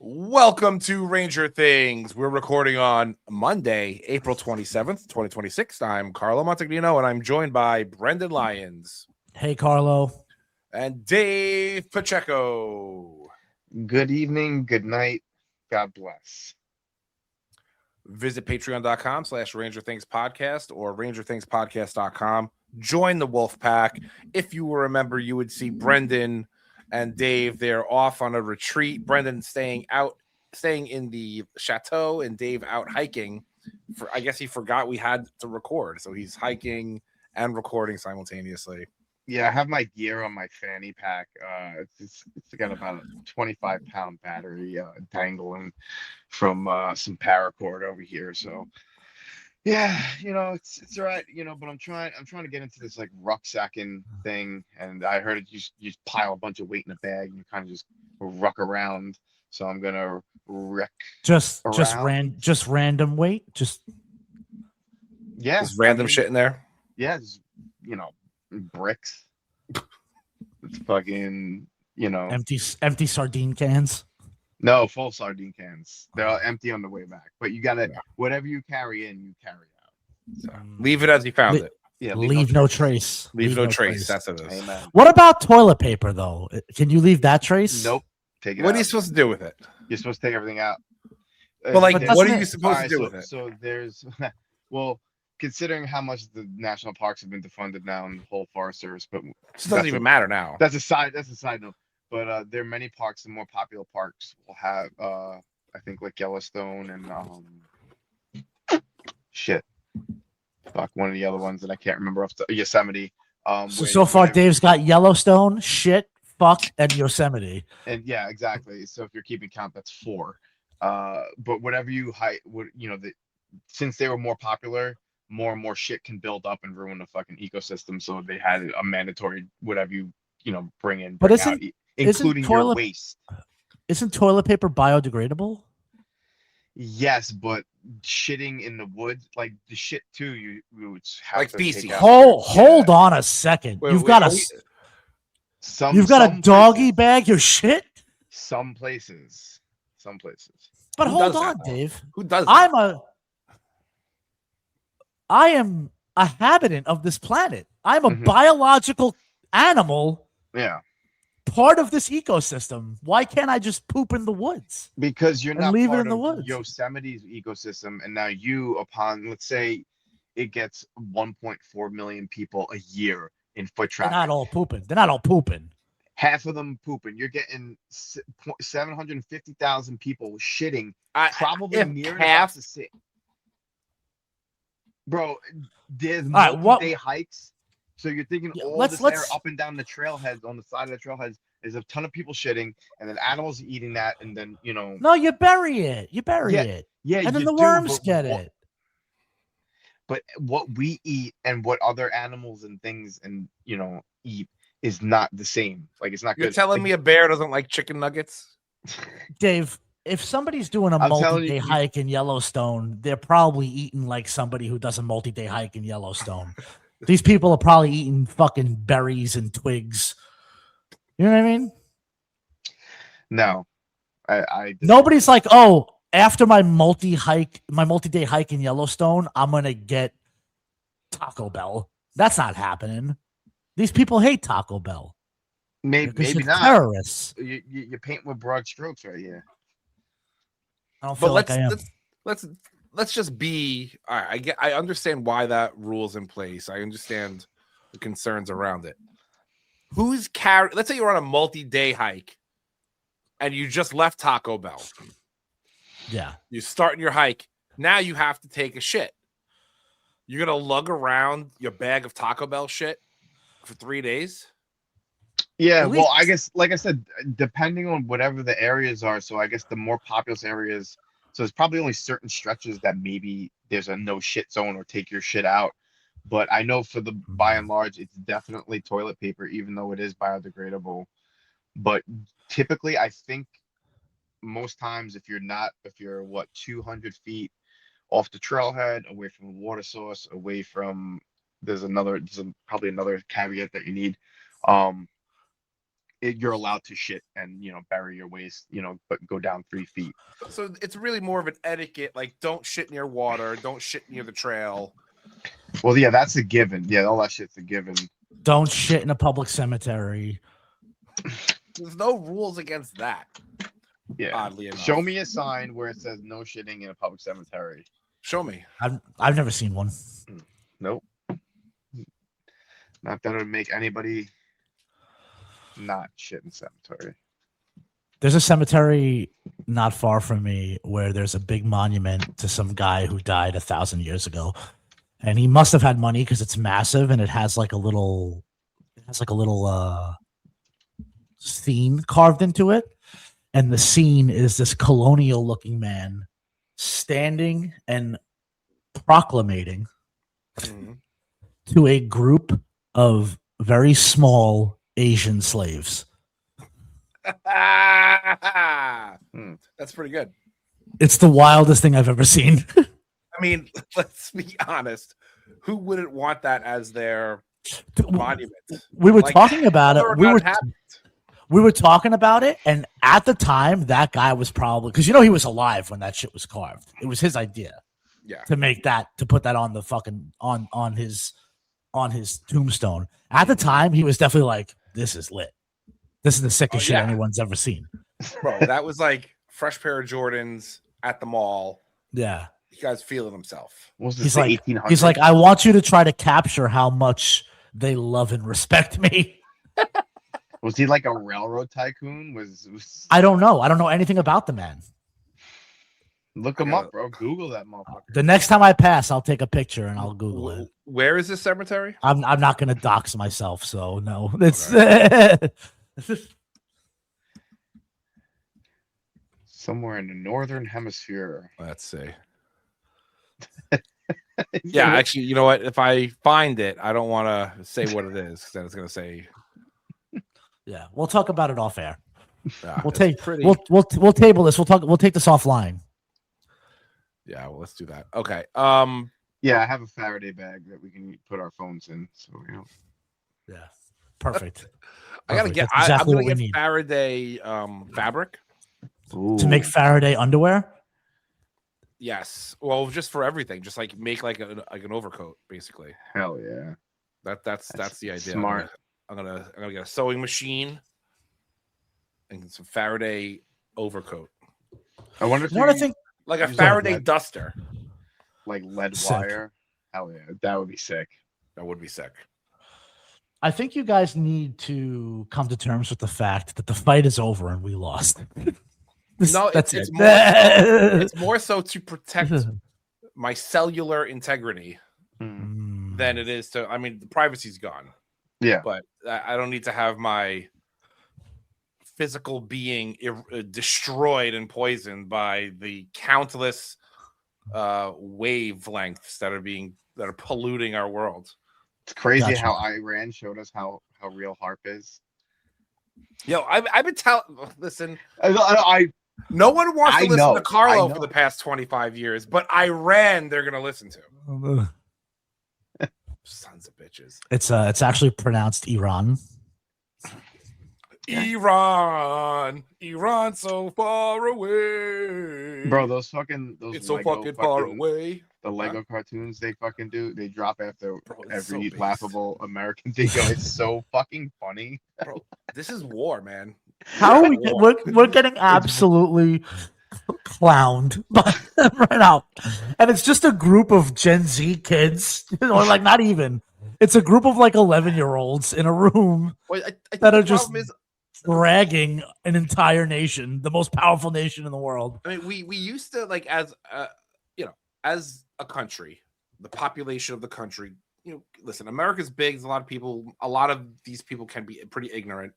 Welcome to Ranger Things. We're recording on Monday, April 27th, 2026. I'm Carlo Montagnino, and I'm joined by Brendan Lyons. Hey, Carlo. And Dave Pacheco. Good evening, good night, God bless. Visit patreon.com/Ranger Things Podcast or rangerthingspodcast.com. Join the Wolf Pack. If you remember, you would see Brendan and Dave. They're off on a retreat. Brendan staying in the chateau, and Dave out hiking. I guess he forgot we had to record, so he's hiking and recording simultaneously. Yeah, I have my gear on my fanny pack. It's got about a 25-pound battery dangling from some paracord over here. So yeah, it's all right, but I'm trying to get into this like rucksacking thing, and I heard you just pile a bunch of weight in a bag and you kind of just ruck around. So I'm gonna wreck just around. random weight, Just random shit in there. Yeah, bricks. It's fucking, empty sardine cans. No, full sardine cans. They're all empty on the way back. But you gotta whatever you carry in, you carry out. So leave it as you found it. Yeah, leave no trace. Leave no trace. That's it. Amen. What about toilet paper though? Can you leave that trace? Nope. Take it What out. are you supposed to do with it? You're supposed to take everything out. Well, like, But what are doesn't you it- supposed to do with it? So there's well, considering how much the national parks have been defunded now and the whole Forest Service, but It doesn't even matter now. that's a side note. But there are many parks, the more popular parks will have I think like Yellowstone and one of the other ones that I can't remember off the Yosemite. So far, Dave's got Yellowstone, shit, fuck, and Yosemite. And yeah, exactly. So if you're keeping count, that's 4. But whatever you since they were more popular, more and more shit can build up and ruin the fucking ecosystem. So they had a mandatory whatever you bring in, But out, including your waste. Isn't toilet paper biodegradable? Yes, but shitting in the woods, like the shit too, you would have Like to feces. take out. Hold on a second. Wait, You've got a doggy bag your shit. Some places. But Who hold does on, that? Dave. Who does that? I am a habitant of this planet. I'm a Mhm. biological animal, Yeah, part of this ecosystem. Why can't I just poop in the woods? because you're And not leave it part in the of woods. Yosemite's ecosystem, and now let's say it gets 1.4 million people a year in foot They're traffic. not all pooping. Half of them pooping. You're getting 750,000 people shitting, probably if near half- enough to sit. Bro, there's right, multi-day hikes. So you're thinking Yeah, all let's- this air up and down the trailheads, on the side of the trailheads, is a ton of people shitting, and then animals eating that, and then No, you bury it. it. yeah, And then you the do, worms but get what- it. But what we eat and what other animals and things eat is not the same. Like, it's not You're good. telling me a bear doesn't like chicken nuggets? Dave, if somebody's doing a I'm telling multi-day you- hike in Yellowstone, they're probably eating like somebody who does a multi-day hike in Yellowstone. These people are probably eating fucking berries and twigs. You know what I mean? No, I Nobody's like, oh, after my multi-day hike in Yellowstone, I'm gonna get Taco Bell. That's not happening. These people hate Taco Bell. maybe Because they're not. terrorists. You paint with broad strokes right here. I don't But feel like I am. let's just be. All right, I understand why that rule's in place. I understand the concerns around it. Who's carrying? Let's say you're on a multi-day hike, and you just left Taco Bell. Yeah. You starting your hike. Now you have to take a shit. You're gonna lug around your bag of Taco Bell shit for 3 days. Yeah, At well, I least- guess, like I said, depending on whatever the areas are. So I guess the more populous areas, so there's probably only certain stretches that maybe there's a no shit zone or take your shit out. But I know for the by and large, it's definitely toilet paper, even though it is biodegradable. But typically, I think most times, if you're 200 feet off the trailhead, away from a water source, away from, there's probably another caveat that you need. you're allowed to shit and bury your waste, but go down 3 feet. So it's really more of an etiquette, like don't shit near water, don't shit near the trail. Well, yeah, that's a given. Yeah, all that shit's a given. Don't shit in a public cemetery. There's no rules against that. Yeah. Oddly enough. Show me a sign where it says no shitting in a public cemetery. Show me. I've never seen one. Nope. Not that it would make anybody not shit in cemetery. There's a cemetery not far from me where there's a big monument to some guy who died 1,000 years ago, and he must have had money because it's massive and it has like a little scene carved into it, and the scene is this colonial looking man standing and proclamating to a group of very small Asian slaves. That's pretty good. It's the wildest thing I've ever seen. I mean, let's be honest. Who wouldn't want that as their monument? We were talking about it. We were talking about it, and at the time, that guy was probably, because he was alive when that shit was carved. It was his idea, to put that on the fucking on his tombstone. At the time, he was definitely like, "This is lit. This is the sickest shit anyone's ever seen." Bro, that was like fresh pair of Jordans at the mall. Yeah, he guy's feeling himself. He's like, I want you to try to capture how much they love and respect me. Was he like a railroad tycoon? Was I don't know. I don't know anything about the man. Look him up, bro. Google that motherfucker. The next time I pass, I'll take a picture and I'll Google it. Where is this cemetery? I'm not going to dox myself, so no. It's somewhere in the northern hemisphere. Let's see. Yeah, actually, you know what? If I find it, I don't want to say what it is. Then it's going to say. Yeah, we'll talk about it off air. We'll table this. We'll take this offline. Yeah, well, let's do that. Okay. Yeah, I have a Faraday bag that we can put our phones in. So Yeah, perfect. I'm gonna get Faraday fabric to make Faraday underwear. Yes. Well, just for everything, just like make like an overcoat, basically. Hell yeah. That's the idea. Smart. I'm gonna get a sewing machine and some Faraday overcoat. I wonder if I think like a Faraday duster, like lead sick. wire. Hell yeah, that would be sick. That would be sick. I think you guys need to come to terms with the fact that the fight is over and we lost. No, that's it's it. It's more so to protect my cellular integrity than it is to. I mean, the privacy's gone. Yeah, but I don't need to have my physical being destroyed and poisoned by the countless wavelengths that are polluting our world. It's crazy how Iran showed us how real HARP is. Yo, I've been telling. Listen, no one wants to listen to Carlo for the past 25 years, but Iran they're gonna listen to. Sons of bitches. It's actually pronounced Iran. Iran, so far away. Bro, those it's so fucking far away. The Lego cartoons they fucking do, they drop after every laughable American thing. It's so fucking funny. Bro, this is war, man. How are we're getting absolutely clowned right now, and it's just a group of Gen Z kids, or like not even. It's a group of like 11-year-olds in a room that are just dragging an entire nation, the most powerful nation in the world. I mean, we used to like as a country, the population of the country. Listen, America's big. There's a lot of people. A lot of these people can be pretty ignorant.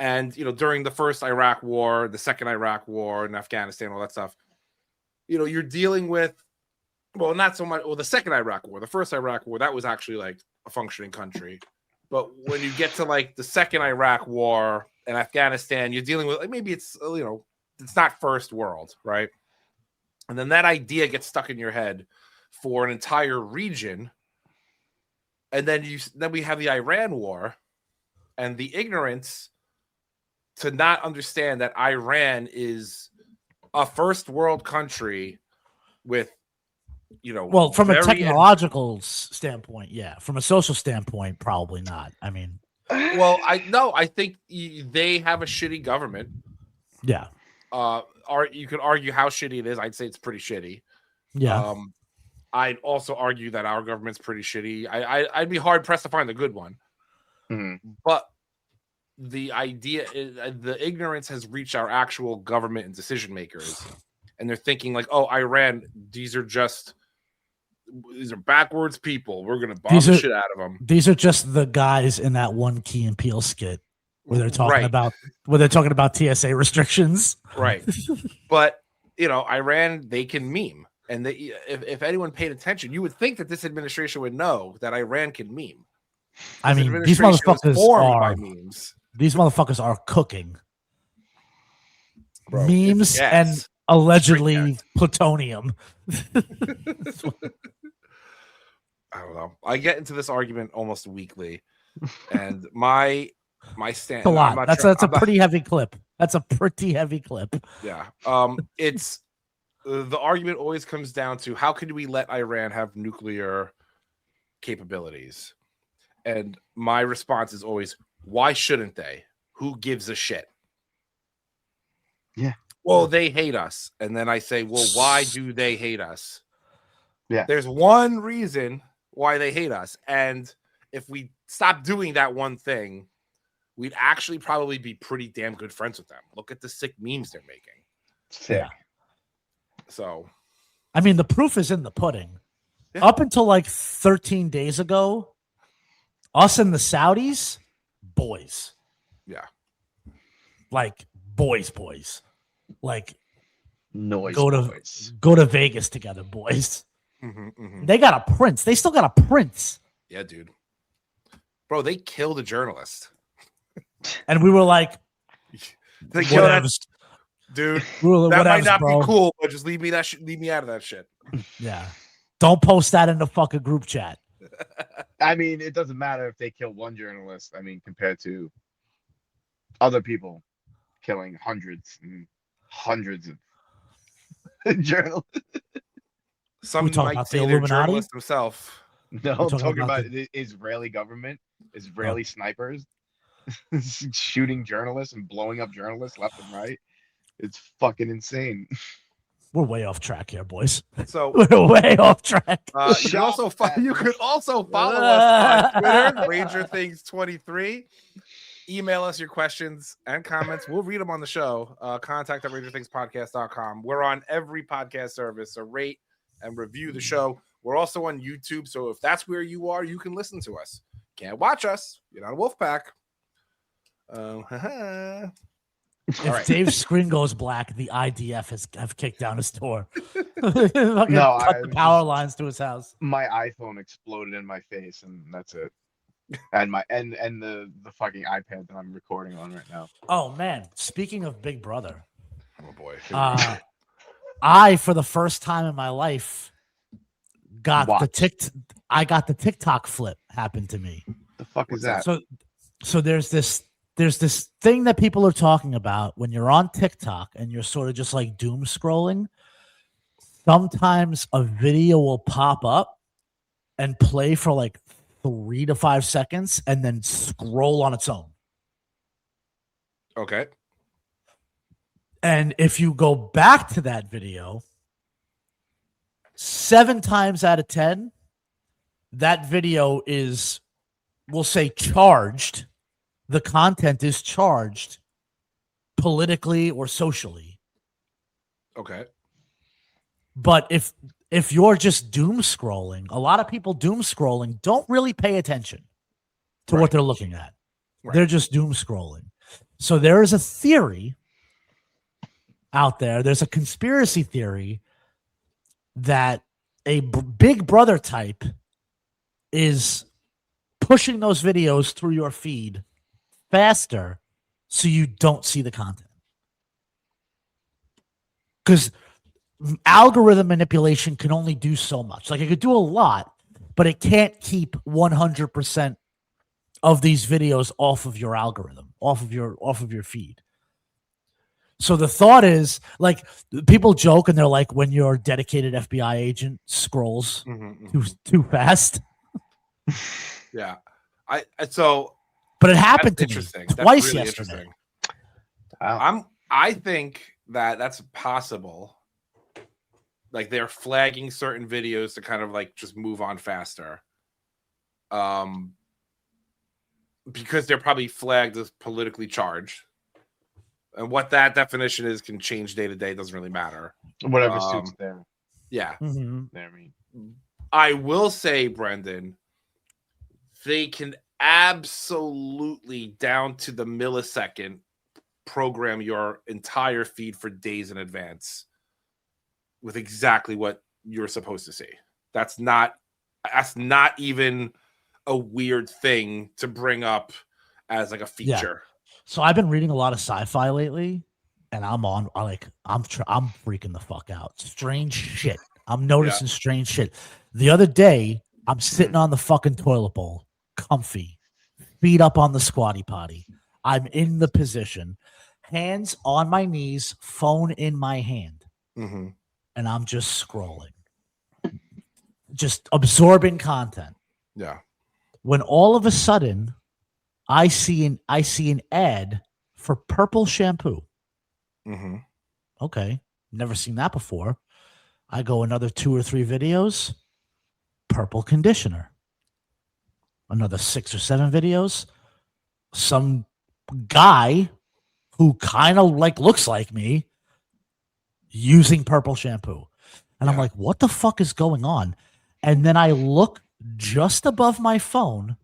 And during the first Iraq War, the second Iraq War, and Afghanistan, all that stuff, you're dealing with, well, not so much. Well, the second Iraq War, the first Iraq War, that was actually like a functioning country. But when you get to like the second Iraq War and Afghanistan, you're dealing with like maybe it's it's not first world, right? And then that idea gets stuck in your head for an entire region, and then we have the Iran War. and the ignorance to not understand that Iran is a first world country with, well, from a technological standpoint, yeah. From a social standpoint, probably not. I mean, well, I think they have a shitty government. Yeah. You could argue how shitty it is. I'd say it's pretty shitty. Yeah. I'd also argue that our government's pretty shitty. I'd be hard pressed to find a good one. Mm-hmm. But the idea is the ignorance has reached our actual government and decision makers, and they're thinking like, "Oh, Iran, these are backwards people. We're gonna bomb the shit out of them." These are just the guys in that one Key and Peele skit where they're talking about TSA restrictions, right? But Iran, they can meme, and if anyone paid attention, you would think that this administration would know that Iran can meme. I mean, these motherfuckers are cooking. Bro, memes and allegedly plutonium. I don't know. I get into this argument almost weekly, and my stand. A lot. That's a pretty heavy clip. That's a pretty heavy clip. Yeah. It's the argument always comes down to how could we let Iran have nuclear capabilities? And my response is always, why shouldn't they? Who gives a shit? Yeah. Well, they hate us. And then I say, well, why do they hate us? Yeah. There's one reason why they hate us. And if we stop doing that one thing, we'd actually probably be pretty damn good friends with them. Look at the sick memes they're making. Sick. Yeah. So, I mean, the proof is in the pudding. Yeah. Up until like 13 days ago, us and the Saudis, boys. Yeah. Like boys. Like noise. Go to Vegas together, boys. They got a prince. They still got a prince. Yeah, dude. Bro, they killed a journalist. And we were like, they killed that, dude. That might not be cool, but just leave me out of that shit. Yeah. Don't post that in the fucking group chat. I mean, it doesn't matter if they kill one journalist. I mean, compared to other people killing hundreds and hundreds of journalists. Some might say they're journalist himself. No, I'm talking about the Israeli government, Israeli snipers shooting journalists and blowing up journalists left and right. It's fucking insane. We're way off track here, boys. So we're way off track. You could also follow us on Twitter, RangerThings23. Email us your questions and comments. We'll read them on the show. Contact at RangerThingsPodcast.com. We're on every podcast service, so rate and review the show. We're also on YouTube, so if that's where you are, you can listen to us. Can't watch us. You're not a wolf pack. If Dave's screen goes black, the IDF have kicked down his door. No, cut the power lines to his house. My iPhone exploded in my face, and that's it. And my and the fucking iPad that I'm recording on right now. Oh man! Speaking of Big Brother, oh boy, I for the first time in my life got the TikTok flip happened to me. The fuck is that? So there's this thing that people are talking about when you're on TikTok and you're sort of just like doom scrolling. Sometimes a video will pop up and play for like 3 to 5 seconds and then scroll on its own. Okay. And if you go back to that video, 7 times out of 10, that video is, we'll say, charged. The content is charged politically or socially. Okay. But if you're just doom scrolling, a lot of people doom scrolling don't really pay attention to what they're looking at. Right. They're just doom scrolling. So there is a theory out there. There's a conspiracy theory that a Big Brother type is pushing those videos through your feed faster so you don't see the content. Because algorithm manipulation can only do so much. Like it could do a lot, but it can't keep 100% of these videos off of your algorithm, off of your feed. So the thought is, like, people joke and they're like, when your dedicated FBI agent scrolls too fast. Yeah. But it happened to me twice really yesterday. Wow. I think that's possible. Like, they're flagging certain videos to kind of like just move on faster. Because they're probably flagged as politically charged. And what that definition is can change day to day. It doesn't really matter. Whatever suits them. Yeah. Mm-hmm. I will say, Brendan, they can absolutely, down to the millisecond, program your entire feed for days in advance with exactly what you're supposed to see. That's not even a weird thing to bring up as like a feature. Yeah. So I've been reading a lot of sci-fi lately, and I'm freaking the fuck out. Strange shit. I'm noticing strange shit. The other day, I'm sitting on the fucking toilet bowl, comfy, feet up on the squatty potty. I'm in the position, hands on my knees, phone in my hand, and I'm just scrolling, just absorbing content. Yeah. When all of a sudden, I see an ad for purple shampoo. Okay, never seen that before. I go another 2 or 3 videos, purple conditioner. Another 6 or 7 videos, some guy who kind of like looks like me using purple shampoo. And I'm like, what the fuck is going on? And then I look just above my phone,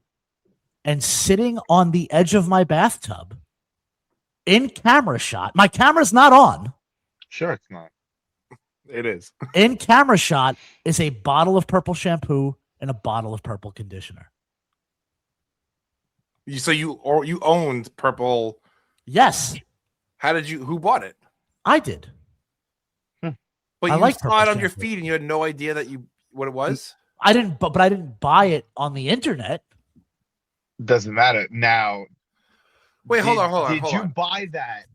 and sitting on the edge of my bathtub in camera shot. My camera's not on. Sure, it's not. It is. In camera shot is a bottle of purple shampoo and a bottle of purple conditioner. So you owned purple? Yes. Who bought it? I did. But you saw it on your feed and you had no idea what it was? I didn't, but I didn't buy it on the internet. Doesn't matter. Now, wait, hold on. Did you buy that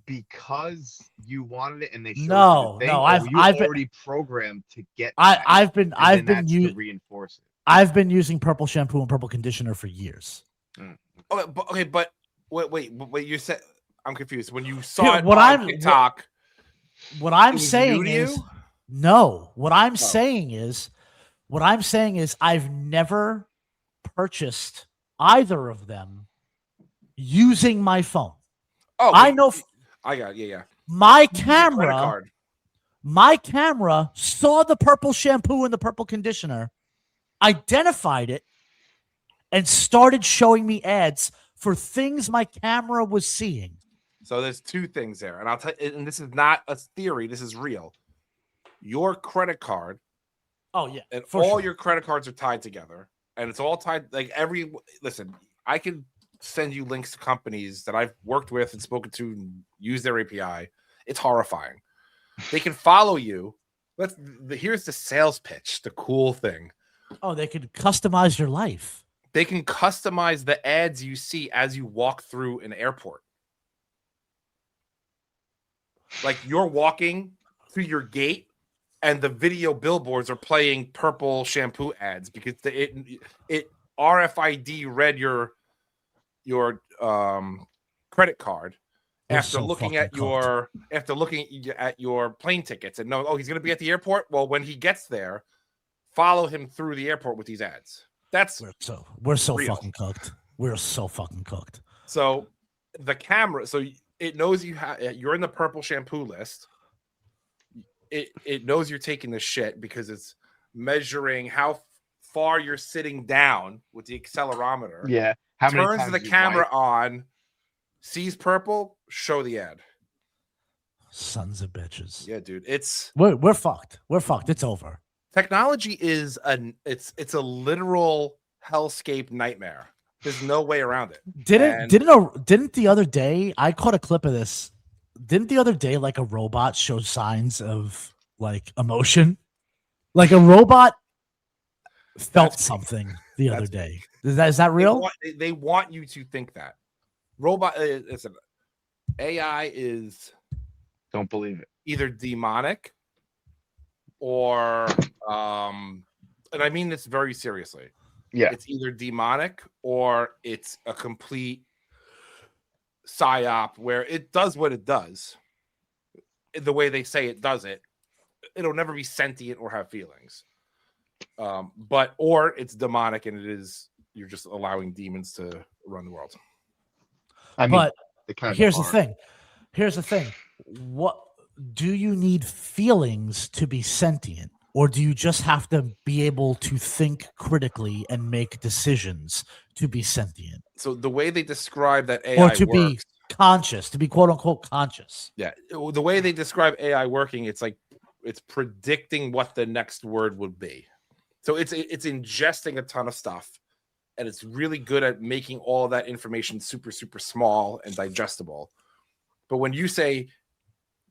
because you wanted it and they showed you the thing? No. I've already been programmed to get. I've been to reinforce it. I've been using purple shampoo and purple conditioner for years. Okay, but wait. You said, I'm confused. When you saw it what on TikTok, what I'm saying is no. What I'm saying is I've never purchased either of them using my phone. I know. I got it. Yeah. My camera saw the purple shampoo and the purple conditioner, identified it, and started showing me ads for things my camera was seeing. So there's 2 things there, and I'll tell you, and this is not a theory. This is real. Your credit card. Oh yeah, and all your credit cards are tied together. And it's all tied, like listen, I can send you links to companies that I've worked with and spoken to and use their API. It's horrifying. They can follow you. Here's the sales pitch, the cool thing. Oh, they could customize your life. They can customize the ads you see as you walk through an airport. Like, you're walking to your gate, and the video billboards are playing purple shampoo ads because it RFID read your credit card after looking at your plane tickets and know, he's going to be at the airport. Well, when he gets there, follow him through the airport with these ads. We're so fucking cooked. We're so fucking cooked. So the camera, so it knows you're in the purple shampoo list. It knows you're taking the shit because it's measuring how far you're sitting down with the accelerometer. Yeah. Turns the camera on, sees purple, show the ad. Sons of bitches. Yeah, dude. We're fucked. We're fucked. It's over. Technology is it's a literal hellscape nightmare. There's no way around it. Didn't the other day, I caught a clip of this. Didn't the other day, like, a robot show signs of, like, emotion? Like, a robot felt something. the other day. Is that real? They want you to think that. Listen, AI is, don't believe it, either demonic or and I mean this very seriously. Yeah, it's either demonic or it's a complete psyop where it does what it does the way they say it does it. It'll never be sentient or have feelings. Or it's demonic and you're just allowing demons to run the world. I mean, but here's the thing. Here's the thing. What do you need feelings to be sentient? Or do you just have to be able to think critically and make decisions to be sentient? So the way they describe that AI or to works, be conscious, to be quote unquote conscious. Yeah. The way they describe AI working, it's like it's predicting what the next word would be. So it's ingesting a ton of stuff, and it's really good at making all of that information super, super small and digestible. But when you say,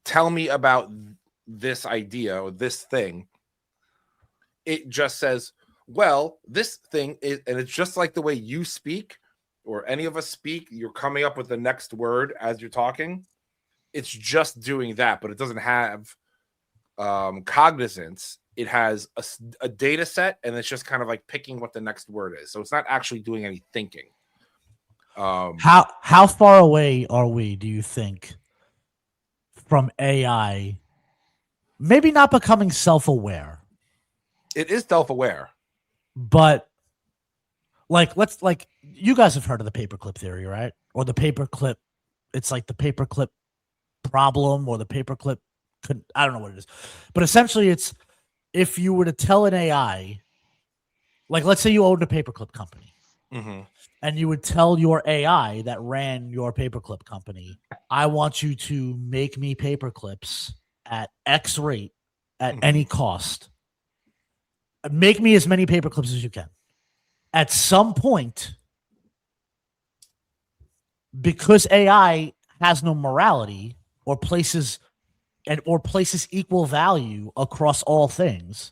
tell me about this idea or this thing, it just says, well, this thing is, and it's just like the way you speak or any of us speak, you're coming up with the next word as you're talking. It's just doing that, but it doesn't have cognizance. It has a data set, and it's just kind of like picking what the next word is. So it's not actually doing any thinking. How far away are we, do you think, from AI maybe not becoming self-aware? It is self-aware, but like you guys have heard of the paperclip theory, right? Or the paperclip. It's like the paperclip problem or the paperclip. I don't know what it is, but essentially, it's if you were to tell an AI, like let's say you owned a paperclip company, and you would tell your AI that ran your paperclip company, I want you to make me paperclips at X rate at any cost. Make me as many paperclips as you can. At some point, because AI has no morality or places equal value across all things,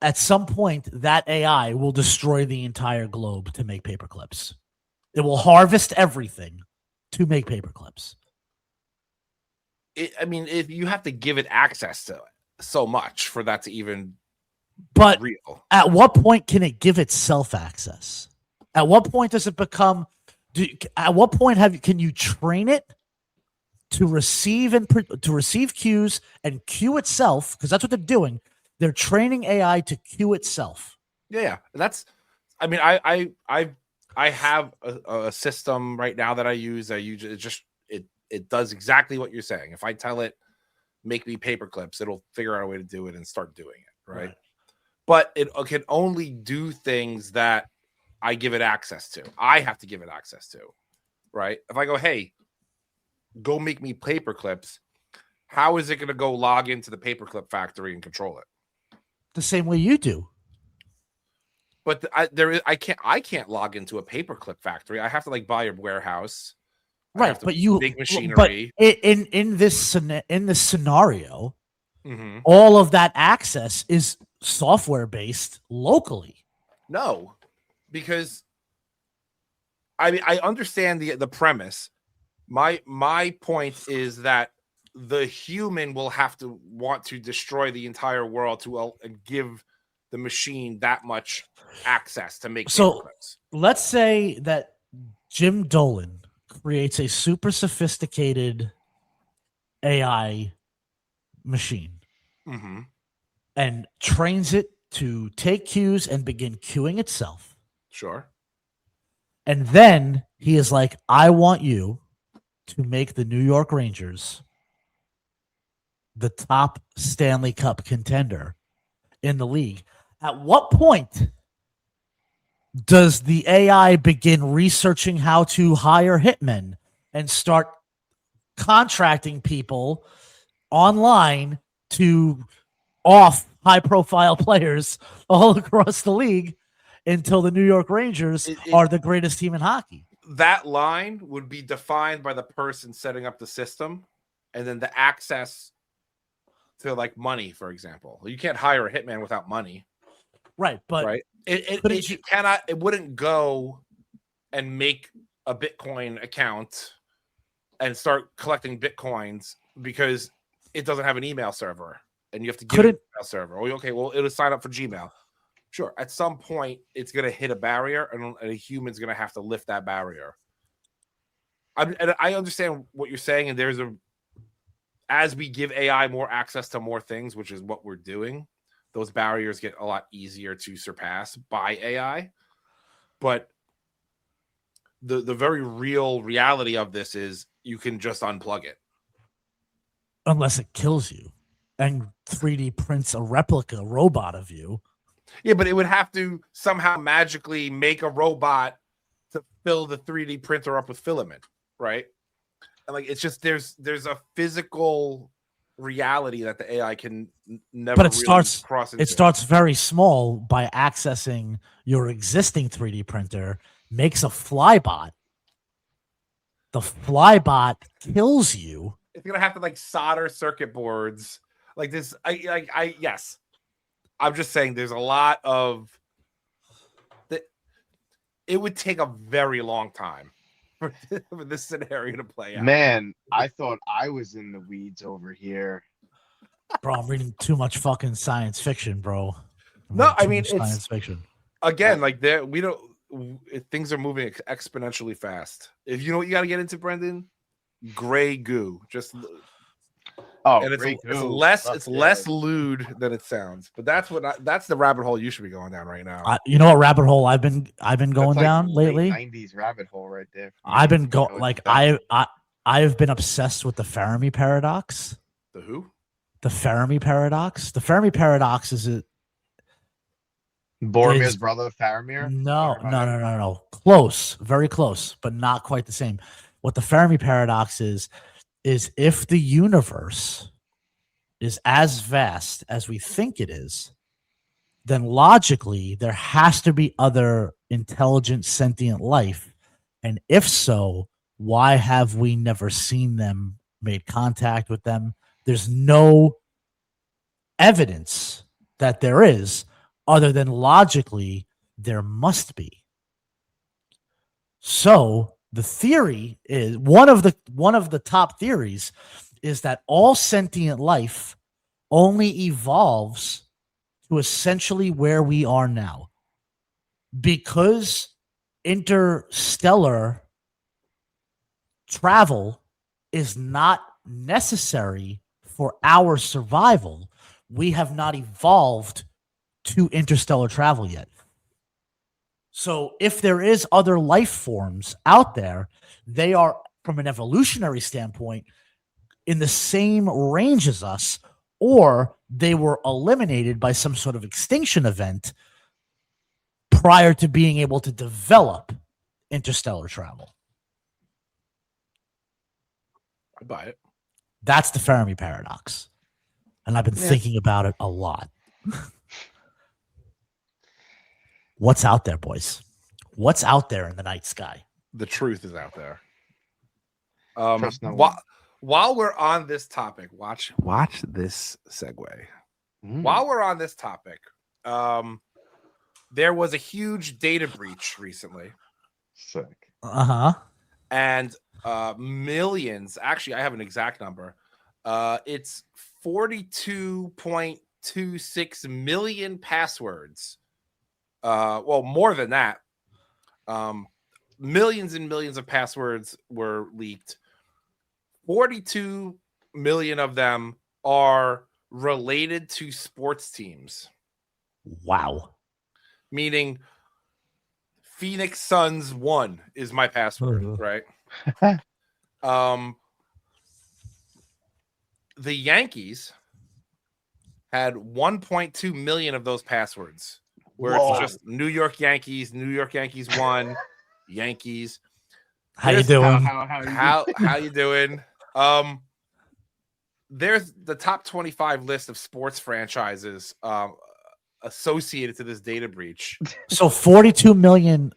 at some point that AI will destroy the entire globe to make paperclips. It will harvest everything to make paperclips. I mean, if you have to give it access to so much for that to even. But real. At what point can it give itself access? At what point does it become? At what point can you train it to receive cues and cue itself? Because that's what they're doing. They're training AI to cue itself. Yeah, that's. I mean, I have a system right now that I use. It does exactly what you're saying. If I tell it make me paperclips, it'll figure out a way to do it and start doing it. Right. But it can only do things that I give it access to. I have to give it access to, right? If I go, hey, go make me paperclips, how is it going to go log into the paperclip factory and control it? The same way you do. But I can't log into a paperclip factory. I have to buy a warehouse, right? But big machinery. But in this scenario, all of that access is software based locally. No, because I understand the premise. My point is that the human will have to want to destroy the entire world to give the machine that much access to make paperclips. Let's say that Jim Dolan creates a super sophisticated AI machine and trains it to take cues and begin cueing itself. Sure. And then he is like, I want you to make the New York Rangers the top Stanley Cup contender in the league. At what point does the AI begin researching how to hire hitmen and start contracting people online to off high-profile players all across the league until the New York Rangers are the greatest team in hockey? That line would be defined by the person setting up the system, and then the access to money, for example. You can't hire a hitman without money. Right, but It wouldn't go and make a Bitcoin account and start collecting Bitcoins because it doesn't have an email server and you have to give it an email server. Oh, okay, well, it'll sign up for Gmail. Sure, at some point, it's going to hit a barrier and a human's going to have to lift that barrier. I understand what you're saying, and as we give AI more access to more things, which is what we're doing, those barriers get a lot easier to surpass by AI. But the very real reality of this is you can just unplug it. Unless it kills you and 3D prints a replica robot of you. Yeah, but it would have to somehow magically make a robot to fill the 3D printer up with filament, right? And like, it's just there's a physical reality that the AI can never. But it really starts cross into. It starts very small by accessing your existing 3D printer, makes a flybot. The flybot kills you. It's gonna have to like solder circuit boards like this. Yes. I'm just saying there's a lot of that. It would take a very long time for this scenario to play out. Man, I thought I was in the weeds over here. Bro, I'm reading too much fucking science fiction, bro. No, I mean, it's science fiction. Again, like things are moving exponentially fast. If you know what you got to get into, Brendan, gray goo. Just and it's less lewd than it sounds. But that's the rabbit hole you should be going down right now. You know what rabbit hole I've been going down lately? 90s rabbit hole right there. I've been going like I've been obsessed with the Fermi paradox. The who? The Fermi paradox. The Fermi paradox is Boromir's brother, Faramir? No. Close, very close, but not quite the same. What the Fermi paradox is if the universe is as vast as we think it is, then logically there has to be other intelligent, sentient life. And if so, why have we never seen them, made contact with them? There's no evidence that there is, other than logically there must be. So the theory is one of the top theories is that all sentient life only evolves to essentially where we are now, because interstellar travel is not necessary for our survival. We have not evolved to interstellar travel yet. So if there is other life forms out there, they are, from an evolutionary standpoint, in the same range as us, or they were eliminated by some sort of extinction event prior to being able to develop interstellar travel. I buy it. That's the Fermi paradox. And I've been thinking about it a lot. What's out there, boys? What's out there in the night sky? The truth is out there. While we're on this topic, watch this segue. While we're on this topic, there was a huge data breach recently. Sick. And millions, actually, I have an exact number. It's 42.26 million passwords. Well, more than that. Millions and millions of passwords were leaked. 42 million of them are related to sports teams. Wow. Meaning Phoenix Suns 1 is my password, right? The Yankees had 1.2 million of those passwords, where it's just New York Yankees 1, Yankees. How you doing? How you doing? There's the top 25 list of sports franchises associated to this data breach. So 42 million.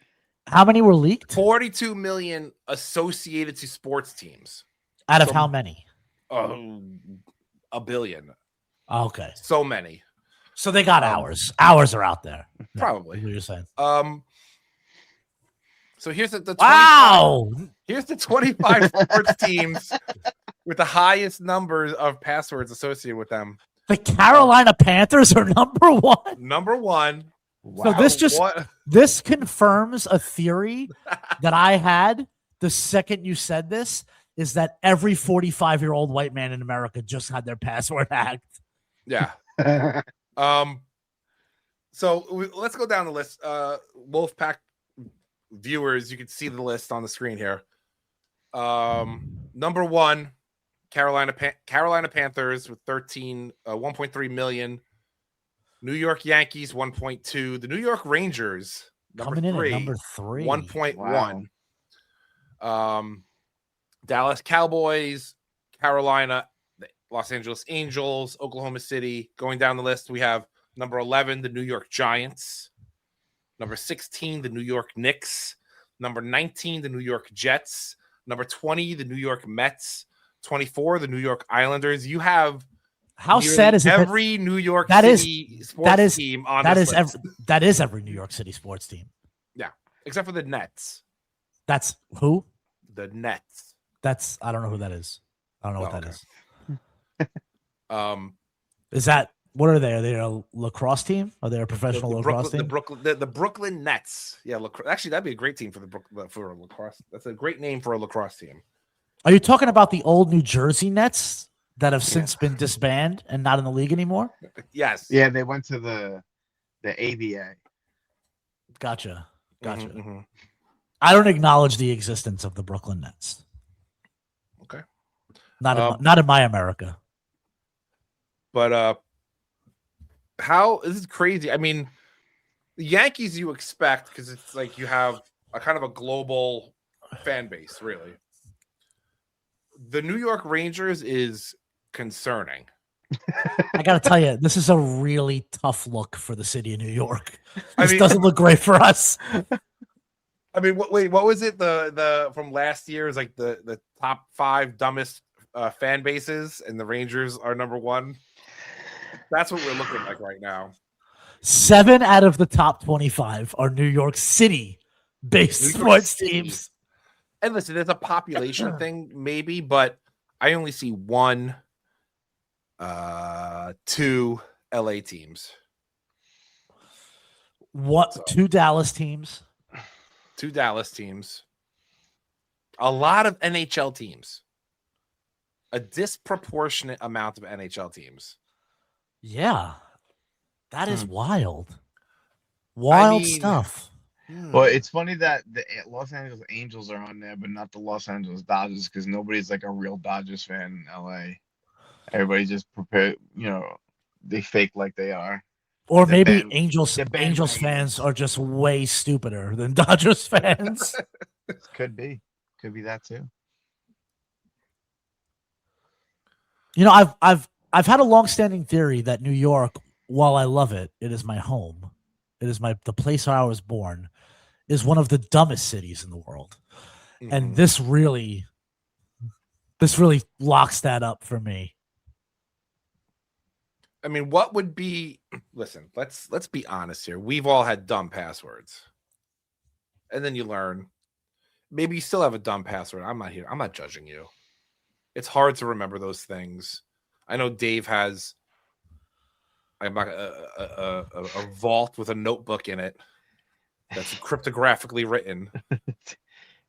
How many were leaked? 42 million associated to sports teams. Out of how many? A billion. Okay. So many. So they got hours. Hours are out there. Probably. What you're saying. So here's the 25, wow. Here's the 25 sports teams with the highest numbers of passwords associated with them. The Carolina Panthers are number one. Number one. Wow. So this confirms a theory that I had the second you said this, is that every 45-year-old white man in America just had their password hacked. Yeah. So let's go down the list. Wolfpack viewers, you can see the list on the screen here. Number one, Carolina Panthers with 1.3 million. New York Yankees 1.2. The New York Rangers number three 1.1. Wow. Dallas Cowboys, Carolina, Los Angeles Angels, Oklahoma City. Going down the list, we have number 11, the New York Giants. Number 16, the New York Knicks. Number 19, the New York Jets. Number 20, the New York Mets. 24, the New York Islanders. You have how sad is every New York City sports team on this list. That is every New York City sports team. Yeah, except for the Nets. That's who? The Nets. I don't know who that is. I don't know what that is. Is that, what are they? Are they a lacrosse team? Are they a professional lacrosse team? The Brooklyn Nets. Yeah, actually, that'd be a great team for a lacrosse. That's a great name for a lacrosse team. Are you talking about the old New Jersey Nets that have since been disbanded and not in the league anymore? Yes. Yeah, they went to the ABA. Gotcha. Mm-hmm. I don't acknowledge the existence of the Brooklyn Nets. Okay. Not in my America. But how this is crazy. I mean, the Yankees you expect, because it's like you have a kind of a global fan base, really. The New York Rangers is concerning. I got to tell you, this is a really tough look for the city of New York. This doesn't look great for us. I mean, what was it? The from last year is like the top 5 dumbest fan bases, and the Rangers are number 1. That's what we're looking like right now. 7 out of the top 25 are New York City-based sports teams. And listen, there's a population thing, maybe, but I only see 1, 2 LA teams. What? So, 2 Dallas teams? 2 Dallas teams. A lot of NHL teams. A disproportionate amount of NHL teams. Yeah. That is wild. Wild stuff. Well, it's funny that the Los Angeles Angels are on there, but not the Los Angeles Dodgers, because nobody's like a real Dodgers fan in LA. Everybody just they fake like they are. Or maybe Angels fans are just way stupider than Dodgers fans. Could be that too. I've had a long-standing theory that New York, while I love it, it is my home. It is the place where I was born, is one of the dumbest cities in the world. Mm-hmm. And this really locks that up for me. I mean, what would be, listen, let's be honest here. We've all had dumb passwords. And then you learn. Maybe you still have a dumb password. I'm not judging you. It's hard to remember those things. I know Dave has a vault with a notebook in it that's cryptographically written.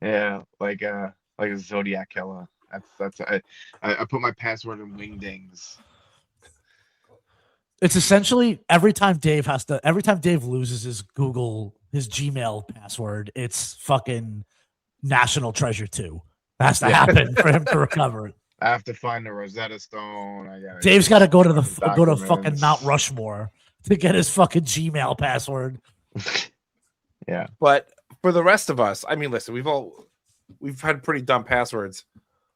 Yeah, like a Zodiac killer. I put my password in wingdings. It's essentially every time Dave loses his Gmail password, it's fucking National Treasure 2. Has to happen for him to recover it. I have to find the Rosetta Stone. Dave's got to go to fucking Mount Rushmore to get his fucking Gmail password. Yeah. But for the rest of us, I mean, listen, we've had pretty dumb passwords.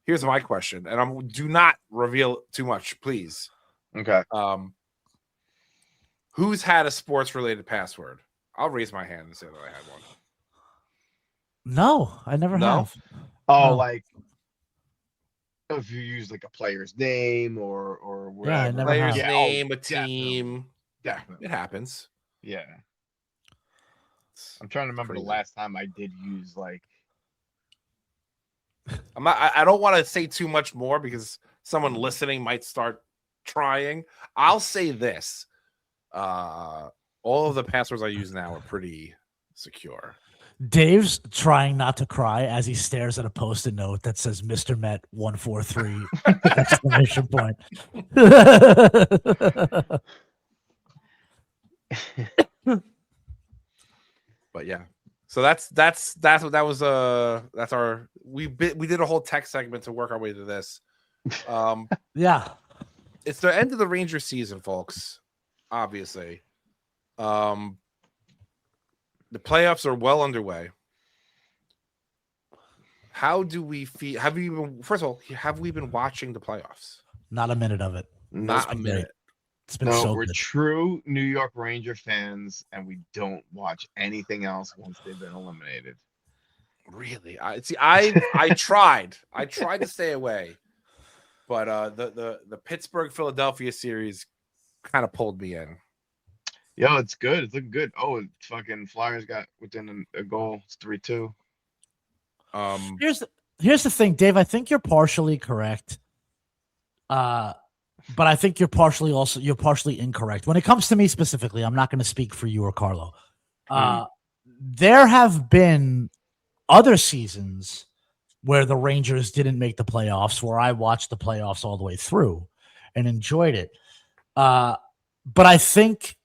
Here's my question, and do not reveal too much, please. Okay. Who's had a sports related password? I'll raise my hand and say that I had one. No, I never have. Oh, no. Like if you use like a player's name or whatever. Player's name, a team. Definitely. It happens. Yeah. I'm trying to remember the last time I did use like. I don't want to say too much more because someone listening might start trying. I'll say this: all of the passwords I use now are pretty secure. Dave's trying not to cry as he stares at a post-it note that says "Mr. Met 143!" exclamation point. But yeah, so that's what that was. That's our we did a whole tech segment to work our way to this. Yeah, it's the end of the Rangers season, folks. Obviously, the playoffs are well underway. How do we feel? Have we been? First of all, have we been watching the playoffs? Not a minute of it. Not a minute. It's been so we're good. True New York Ranger fans, and we don't watch anything else once they've been eliminated. Really? I tried. I tried to stay away, but the Pittsburgh Philadelphia series kind of pulled me in. Yo, it's good. It's looking good. Oh, fucking Flyers got within a goal. It's 3-2. Here's the thing, Dave. I think you're partially correct. But I think you're partially incorrect. When it comes to me specifically, I'm not going to speak for you or Carlo. There have been other seasons where the Rangers didn't make the playoffs, where I watched the playoffs all the way through and enjoyed it. But I think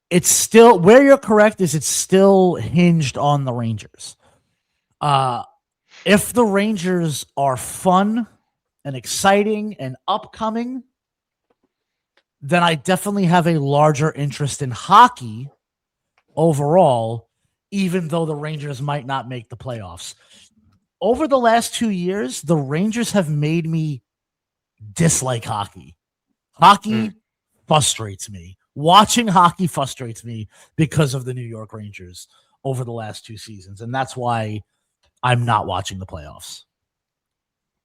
it's still, where you're correct is it's still hinged on the Rangers. If the Rangers are fun and exciting and upcoming, then I definitely have a larger interest in hockey overall, even though the Rangers might not make the playoffs. Over the last 2 years, the Rangers have made me dislike hockey. Hockey frustrates me. Watching hockey frustrates me because of the New York Rangers over the last 2 seasons, and that's why I'm not watching the playoffs.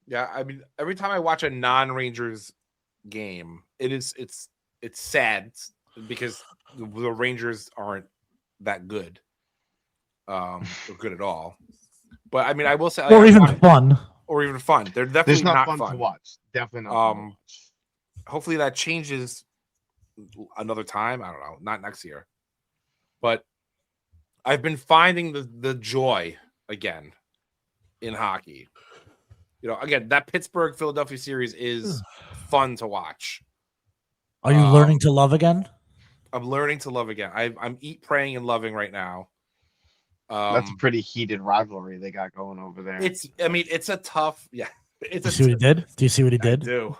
Yeah, I mean, every time I watch a non-Rangers game, it's sad because the Rangers aren't that good, or good at all. But I mean, I will say, or even fun. They're definitely not fun to watch. Definitely not. Fun to watch. Hopefully that changes another time. I don't know, not next year. But I've been finding the joy again in hockey. You know, again, that Pittsburgh-Philadelphia series is fun to watch. Are you learning to love again? I'm learning to love again. I'm eat, praying, and loving right now. That's a pretty heated rivalry they got going over there. It's a tough, yeah. Do you see what he did? Do you see what he did? I do.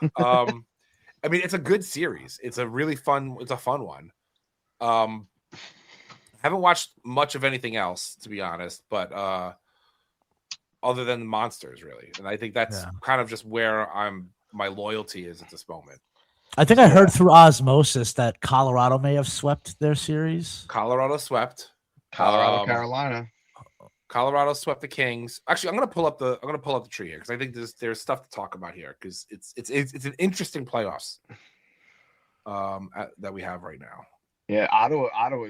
I mean, it's a good series. It's a really fun. It's a fun one. Haven't watched much of anything else, to be honest, but other than the Monsters, really, and I think that's kind of just where my loyalty is at this moment. I think I heard through osmosis that Colorado may have swept their series. Colorado swept. Carolina. Colorado swept the Kings. Actually, I'm gonna pull up the tree here because I think there's stuff to talk about here because it's an interesting playoffs that we have right now. Yeah, Ottawa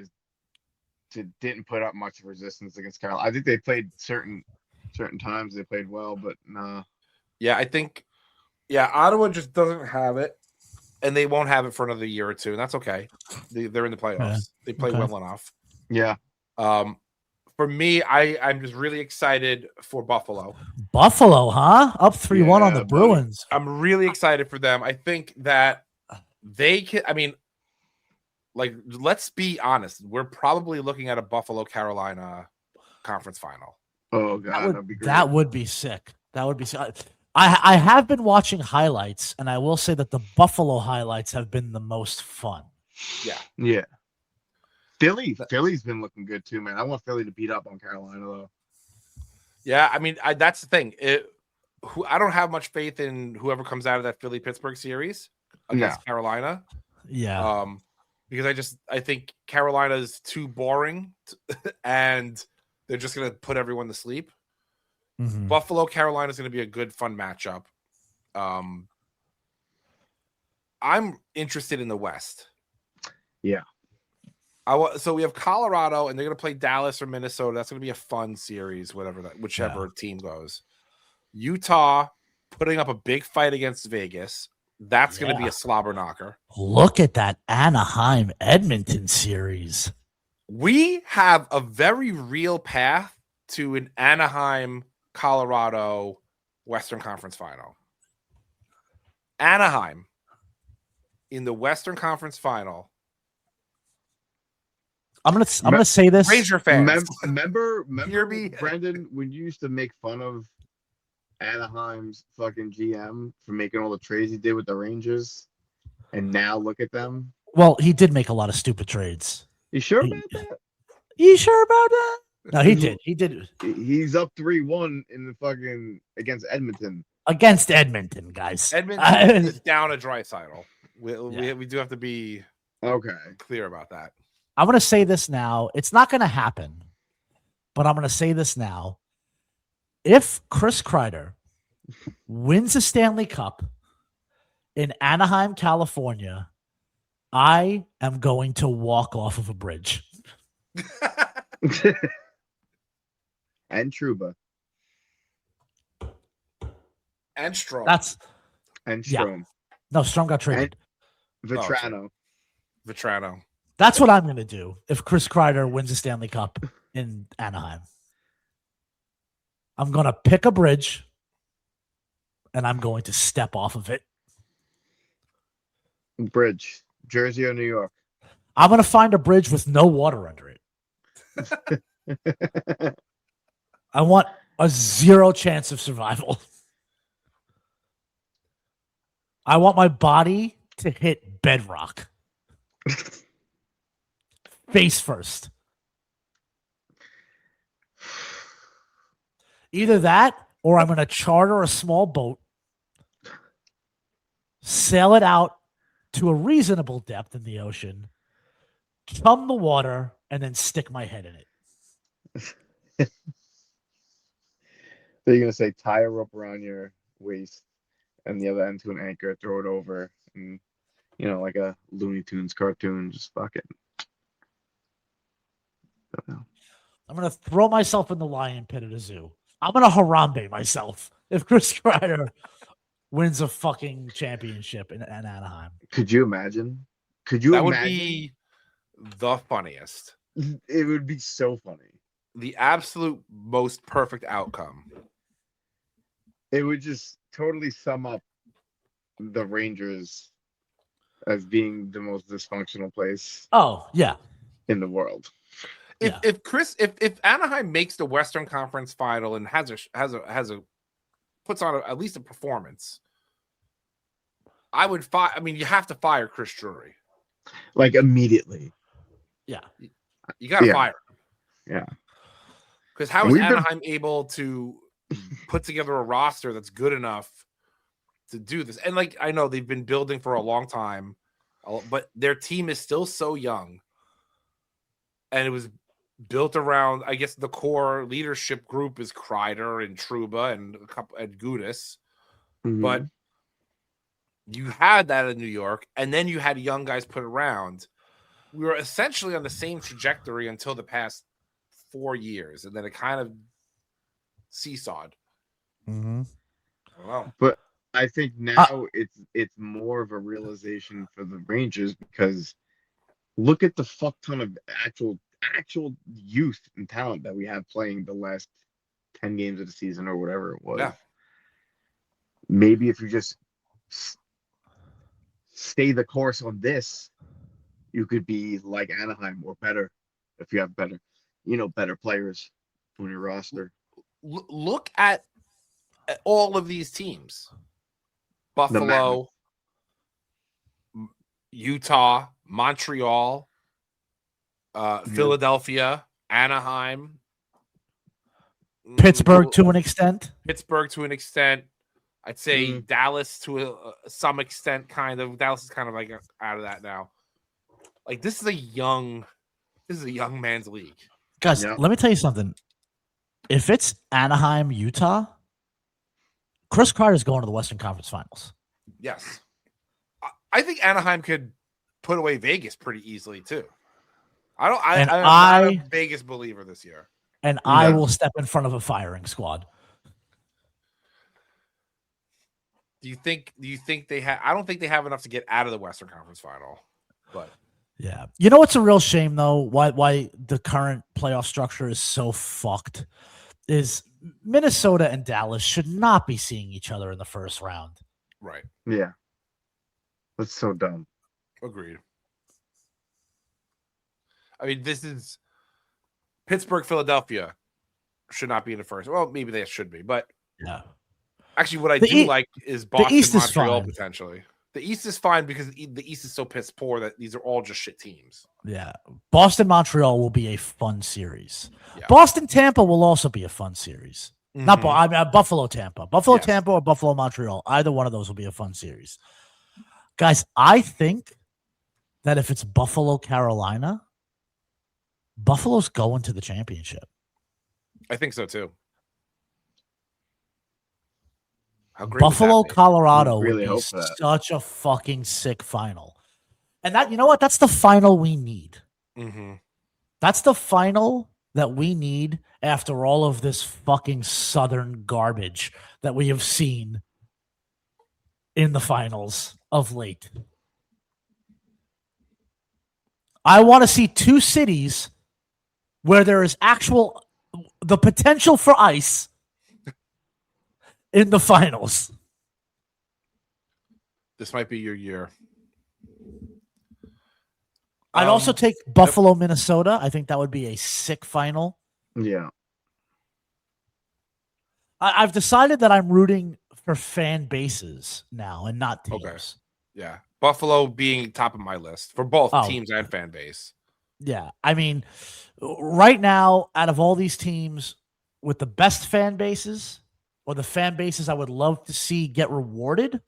didn't put up much resistance against Carolina. I think they played certain times they played well, but nah. Yeah, I think Ottawa just doesn't have it, and they won't have it for another year or two, and that's okay. They're in the playoffs. Yeah. They play well enough. Yeah. For me, I'm just really excited for Buffalo. Buffalo, huh? Up 3-1 on the Bruins. I'm really excited for them. I think that they can. I mean, like, let's be honest. We're probably looking at a Buffalo-Carolina conference final. Oh God, that'd be great. That would be sick. That would be sick. I have been watching highlights, and I will say that the Buffalo highlights have been the most fun. Yeah. Yeah. Philly's been looking good too, man. I want Philly to beat up on Carolina though. Yeah, I mean, that's the thing. I don't have much faith in whoever comes out of that Philly-Pittsburgh series against Carolina. Yeah. Because I think Carolina is too boring, and they're just going to put everyone to sleep. Mm-hmm. Buffalo, Carolina is going to be a good, fun matchup. I'm interested in the West. Yeah. So we have Colorado, and they're going to play Dallas or Minnesota. That's going to be a fun series, whichever team goes. Utah putting up a big fight against Vegas. That's going to be a slobber knocker. Look at that Anaheim Edmonton series. We have a very real path to an Anaheim Colorado Western Conference final. Anaheim in the Western Conference final. I'm gonna say this. Ranger fans, remember, Brandon, when you used to make fun of Anaheim's fucking GM for making all the trades he did with the Rangers, and now look at them. Well, he did make a lot of stupid trades. You sure about that? You sure about that? No, he did. He did. He's up 3-1 in the fucking against Edmonton. Against Edmonton, guys. Edmonton is down a Draisaitl. We do have to be clear about that. I'm going to say this now. It's not going to happen, but I'm going to say this now. If Chris Kreider wins a Stanley Cup in Anaheim, California, I am going to walk off of a bridge. And Trouba. And Strome. And Strome. No, Strome got traded. And Vetrano. That's what I'm going to do if Chris Kreider wins a Stanley Cup in Anaheim. I'm going to pick a bridge, and I'm going to step off of it. Bridge. Jersey or New York? I'm going to find a bridge with no water under it. I want a 0 chance of survival. I want my body to hit bedrock. Face first. Either that, or I'm going to charter a small boat, sail it out to a reasonable depth in the ocean, chum the water, and then stick my head in it. So you're going to say tie a rope around your waist and the other end to an anchor, throw it over, and, like a Looney Tunes cartoon, just fuck it. I'm going to throw myself in the lion pit at a zoo. I'm going to Harambe myself if Chris Kreider wins a fucking championship in Anaheim. Could you imagine? That would be the funniest. It would be so funny. The absolute most perfect outcome. It would just totally sum up the Rangers as being the most dysfunctional place. Oh, yeah. In the world. If Anaheim makes the Western Conference final and puts on at least a performance, I would fire. I mean, you have to fire Chris Drury, like immediately. Yeah, you got to fire him. Yeah, because how is Anaheim able to put together a roster that's good enough to do this? And I know they've been building for a long time, but their team is still so young, and it was built around, I guess, the core leadership group is Kreider and Trouba and Gudas. Mm-hmm. But you had that in New York, and then you had young guys put around. We were essentially on the same trajectory until the past 4 years, and then it kind of seesawed. Mm-hmm. Wow. But I think now it's more of a realization for the Rangers, because look at the fuck ton of actual youth and talent that we have playing the last 10 games of the season or whatever it was. Yeah. Maybe if you just stay the course on this, you could be like Anaheim or better if you have better players on your roster. Look at all of these teams. Buffalo, Utah, Montreal, Philadelphia, Anaheim, Pittsburgh to an extent. I'd say Dallas to some extent, kind of. Dallas is kind of like out of that now. This is a young man's league. Guys, let me tell you something. If it's Anaheim, Utah, Chris Kreider is going to the Western Conference Finals. Yes. I think Anaheim could put away Vegas pretty easily too. I'm not a Vegas believer this year. And I will step in front of a firing squad. Do you think they have? I don't think they have enough to get out of the Western Conference Final. But yeah, you know what's a real shame though? Why the current playoff structure is so fucked is Minnesota and Dallas should not be seeing each other in the first round. Right. Yeah. That's so dumb. Agreed. I mean, this is Pittsburgh, Philadelphia should not be in the first. Well, maybe they should be, but yeah. Actually, what I do like is Boston, the East Montreal is fine. potentially. The East is fine because the East is so piss poor that these are all just shit teams. Yeah. Boston, Montreal will be a fun series. Yeah. Boston, Tampa will also be a fun series. Mm-hmm. Not Buffalo, Tampa. Buffalo, Tampa, or Buffalo, Montreal. Either one of those will be a fun series. Guys, I think that if it's Buffalo, Carolina, Buffalo's going to the championship. I think so too. Buffalo, Colorado would be such a fucking sick final. And that, you know what? That's the final we need. Mm-hmm. That's the final that we need after all of this fucking Southern garbage that we have seen in the finals of late. I want to see two cities where there is the potential for ice in the finals. This might be your year. I'd also take Buffalo, Minnesota. I think that would be a sick final. Yeah. I've decided that I'm rooting for fan bases now and not teams. Okay. Yeah. Buffalo being top of my list for both teams and fan base. Yeah. I mean, right now, out of all these teams with the best fan bases or the fan bases I would love to see get rewarded,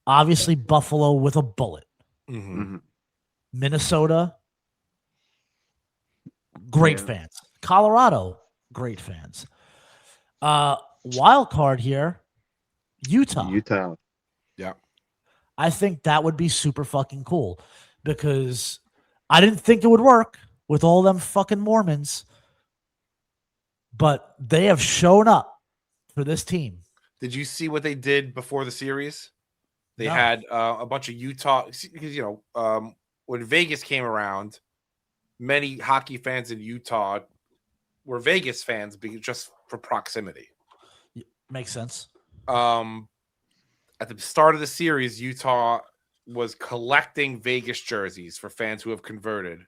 obviously Buffalo with a bullet. Mm-hmm. Minnesota, great fans. Colorado, great fans. Wild card here, Utah. Yeah. I think that would be super fucking cool because I didn't think it would work with all them fucking Mormons, but they have shown up for this team. Did you see what they did before the series? They had a bunch of Utah, because, when Vegas came around, many hockey fans in Utah were Vegas fans just for proximity. Makes sense. At the start of the series, Utah was collecting Vegas jerseys for fans who have converted,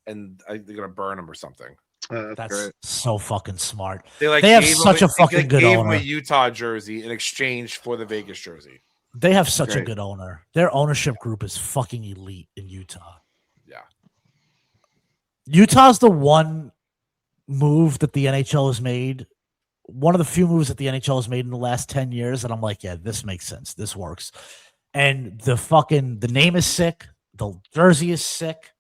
and they're going to burn them or something. That's great. So fucking smart. They have such a fucking good owner. Gave him a Utah jersey in exchange for the Vegas jersey. They have such a good owner. Their ownership group is fucking elite in Utah. Yeah. Utah's the one move that the NHL has made. One of the few moves that the NHL has made in the last 10 years. And I'm like, yeah, this makes sense. This works. And the name is sick. The jersey is sick.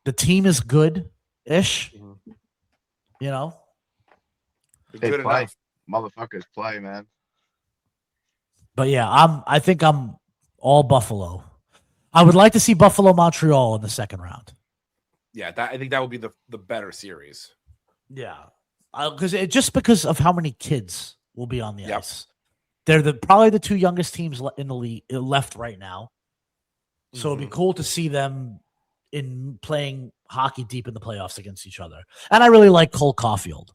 The team is good-ish. Mm-hmm. They play. Motherfuckers play, man. But yeah, I think I'm all Buffalo. I would like to see Buffalo Montreal in the second round. Yeah, I think that would be the better series. Yeah, because of how many kids will be on the ice. They're probably the two youngest teams in the league left right now. So it'd be cool to see them in playing hockey deep in the playoffs against each other. And I really like Cole Caulfield.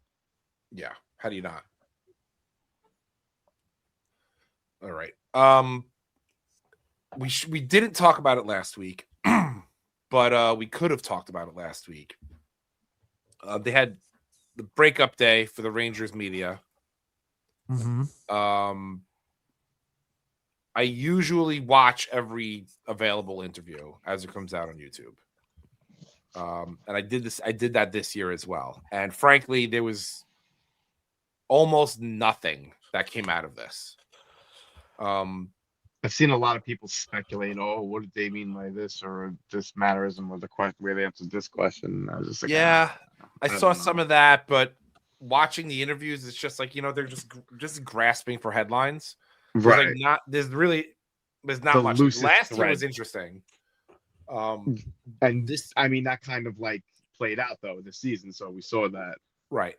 Yeah, how do you not? All right. We didn't talk about it last week, but we could have talked about it last week. They had the breakup day for the Rangers media. Mm-hmm. I usually watch every available interview as it comes out on YouTube. And I did that this year as well. And frankly, there was almost nothing that came out of this. I've seen a lot of people speculate, what did they mean by this or this mannerism or the question where they answered this question. I was just like, I saw some of that, but watching the interviews, it's just like, they're just grasping for headlines. Right. There's really There's not much. Last year was interesting. And this, I mean, that kind of like played out though this season, so we saw that. Right.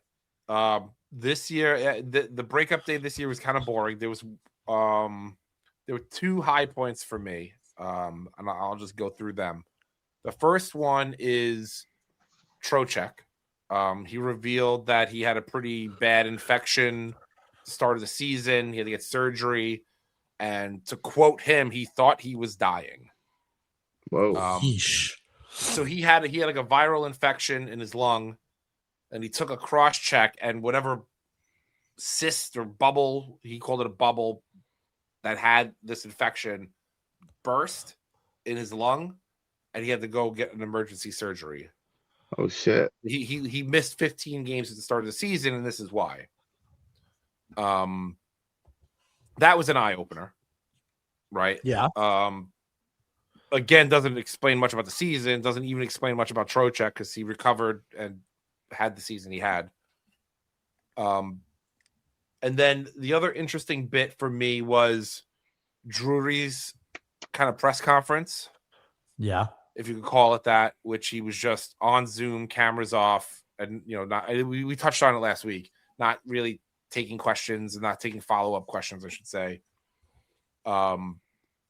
This year, the breakup day this year was kind of boring. There were 2 high points for me, and I'll just go through them. The first one is Trocheck. He revealed that he had a pretty bad infection at the start of the season. He had to get surgery, and to quote him, he thought he was dying. Whoa. So he had like a viral infection in his lung, and he took a cross check, and whatever cyst or bubble, he called it a bubble, that had this infection burst in his lung, and he had to go get an emergency surgery. Oh shit. He missed 15 games at the start of the season, and this is why. That was an eye opener, right? Yeah. Again, doesn't explain much about the season. Doesn't even explain much about Trocheck because he recovered and had the season he had. And then the other interesting bit for me was Drury's kind of press conference. Yeah. If you could call it that, which he was just on Zoom, cameras off, and we touched on it last week, not really taking questions and not taking follow-up questions, I should say.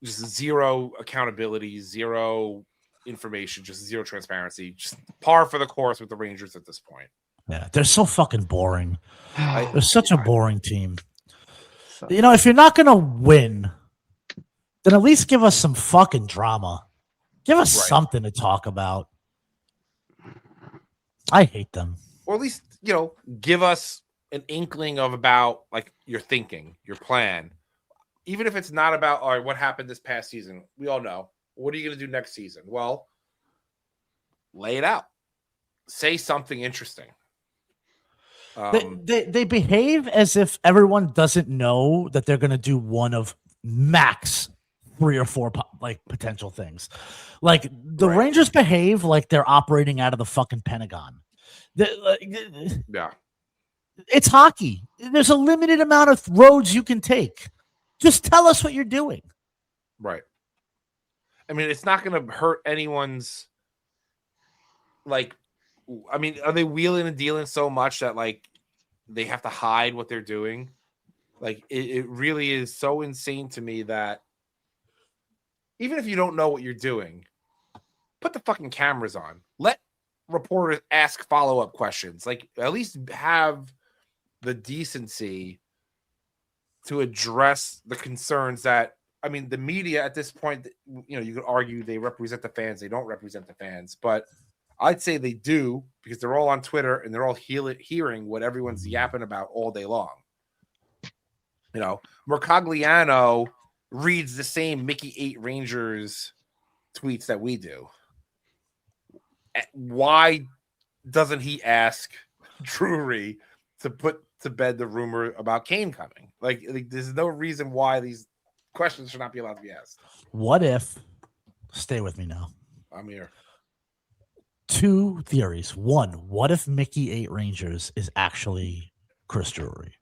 Just zero accountability, zero information, just zero transparency, just par for the course with the Rangers at this point. Yeah, they're so fucking boring. They're such a boring team. If you're not gonna win, then at least give us some fucking drama. Give us something to talk about. I hate them. Or at least, give us an inkling of about like your thinking, your plan. Even if it's not about, all right, what happened this past season? We all know. What are you going to do next season? Well, lay it out. Say something interesting. They behave as if everyone doesn't know that they're going to do one of max 3 or 4 like potential things. Like the Rangers behave like they're operating out of the fucking Pentagon. Yeah. It's hockey. There's a limited amount of roads you can take. Just tell us what you're doing. Right. I mean, it's not going to hurt anyone's, like, I mean, are they wheeling and dealing so much that, like, they have to hide what they're doing? Like, it really is so insane to me that even if you don't know what you're doing, put the fucking cameras on. Let reporters ask follow-up questions. Like, at least have the decency to address the concerns that, I mean, the media at this point, you could argue they represent the fans. They don't represent the fans, but I'd say they do because they're all on Twitter and they're all hearing what everyone's yapping about all day long. Mercogliano reads the same Mickey 8 Rangers tweets that we do. Why doesn't he ask Drury to put to bed the rumor about Kane coming? Like there's no reason why these questions should not be allowed to be asked. What if, stay with me now. I'm here. 2 theories. 1, what if Mickey 8 Rangers is actually Chris Drury?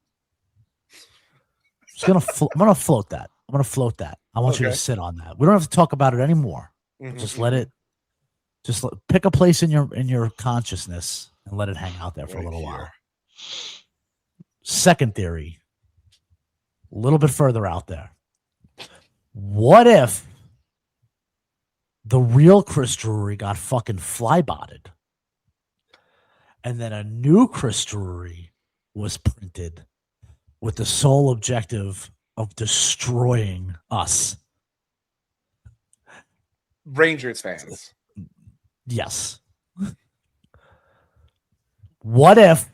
I'm going to float that. I want you to sit on that. We don't have to talk about it anymore. Mm-hmm. Just let it, pick a place in your consciousness and let it hang out there for a little while. Second theory, a little bit further out there. What if the real Chris Drury got fucking flybotted and then a new Chris Drury was printed with the sole objective of destroying us? Rangers fans. Yes. What if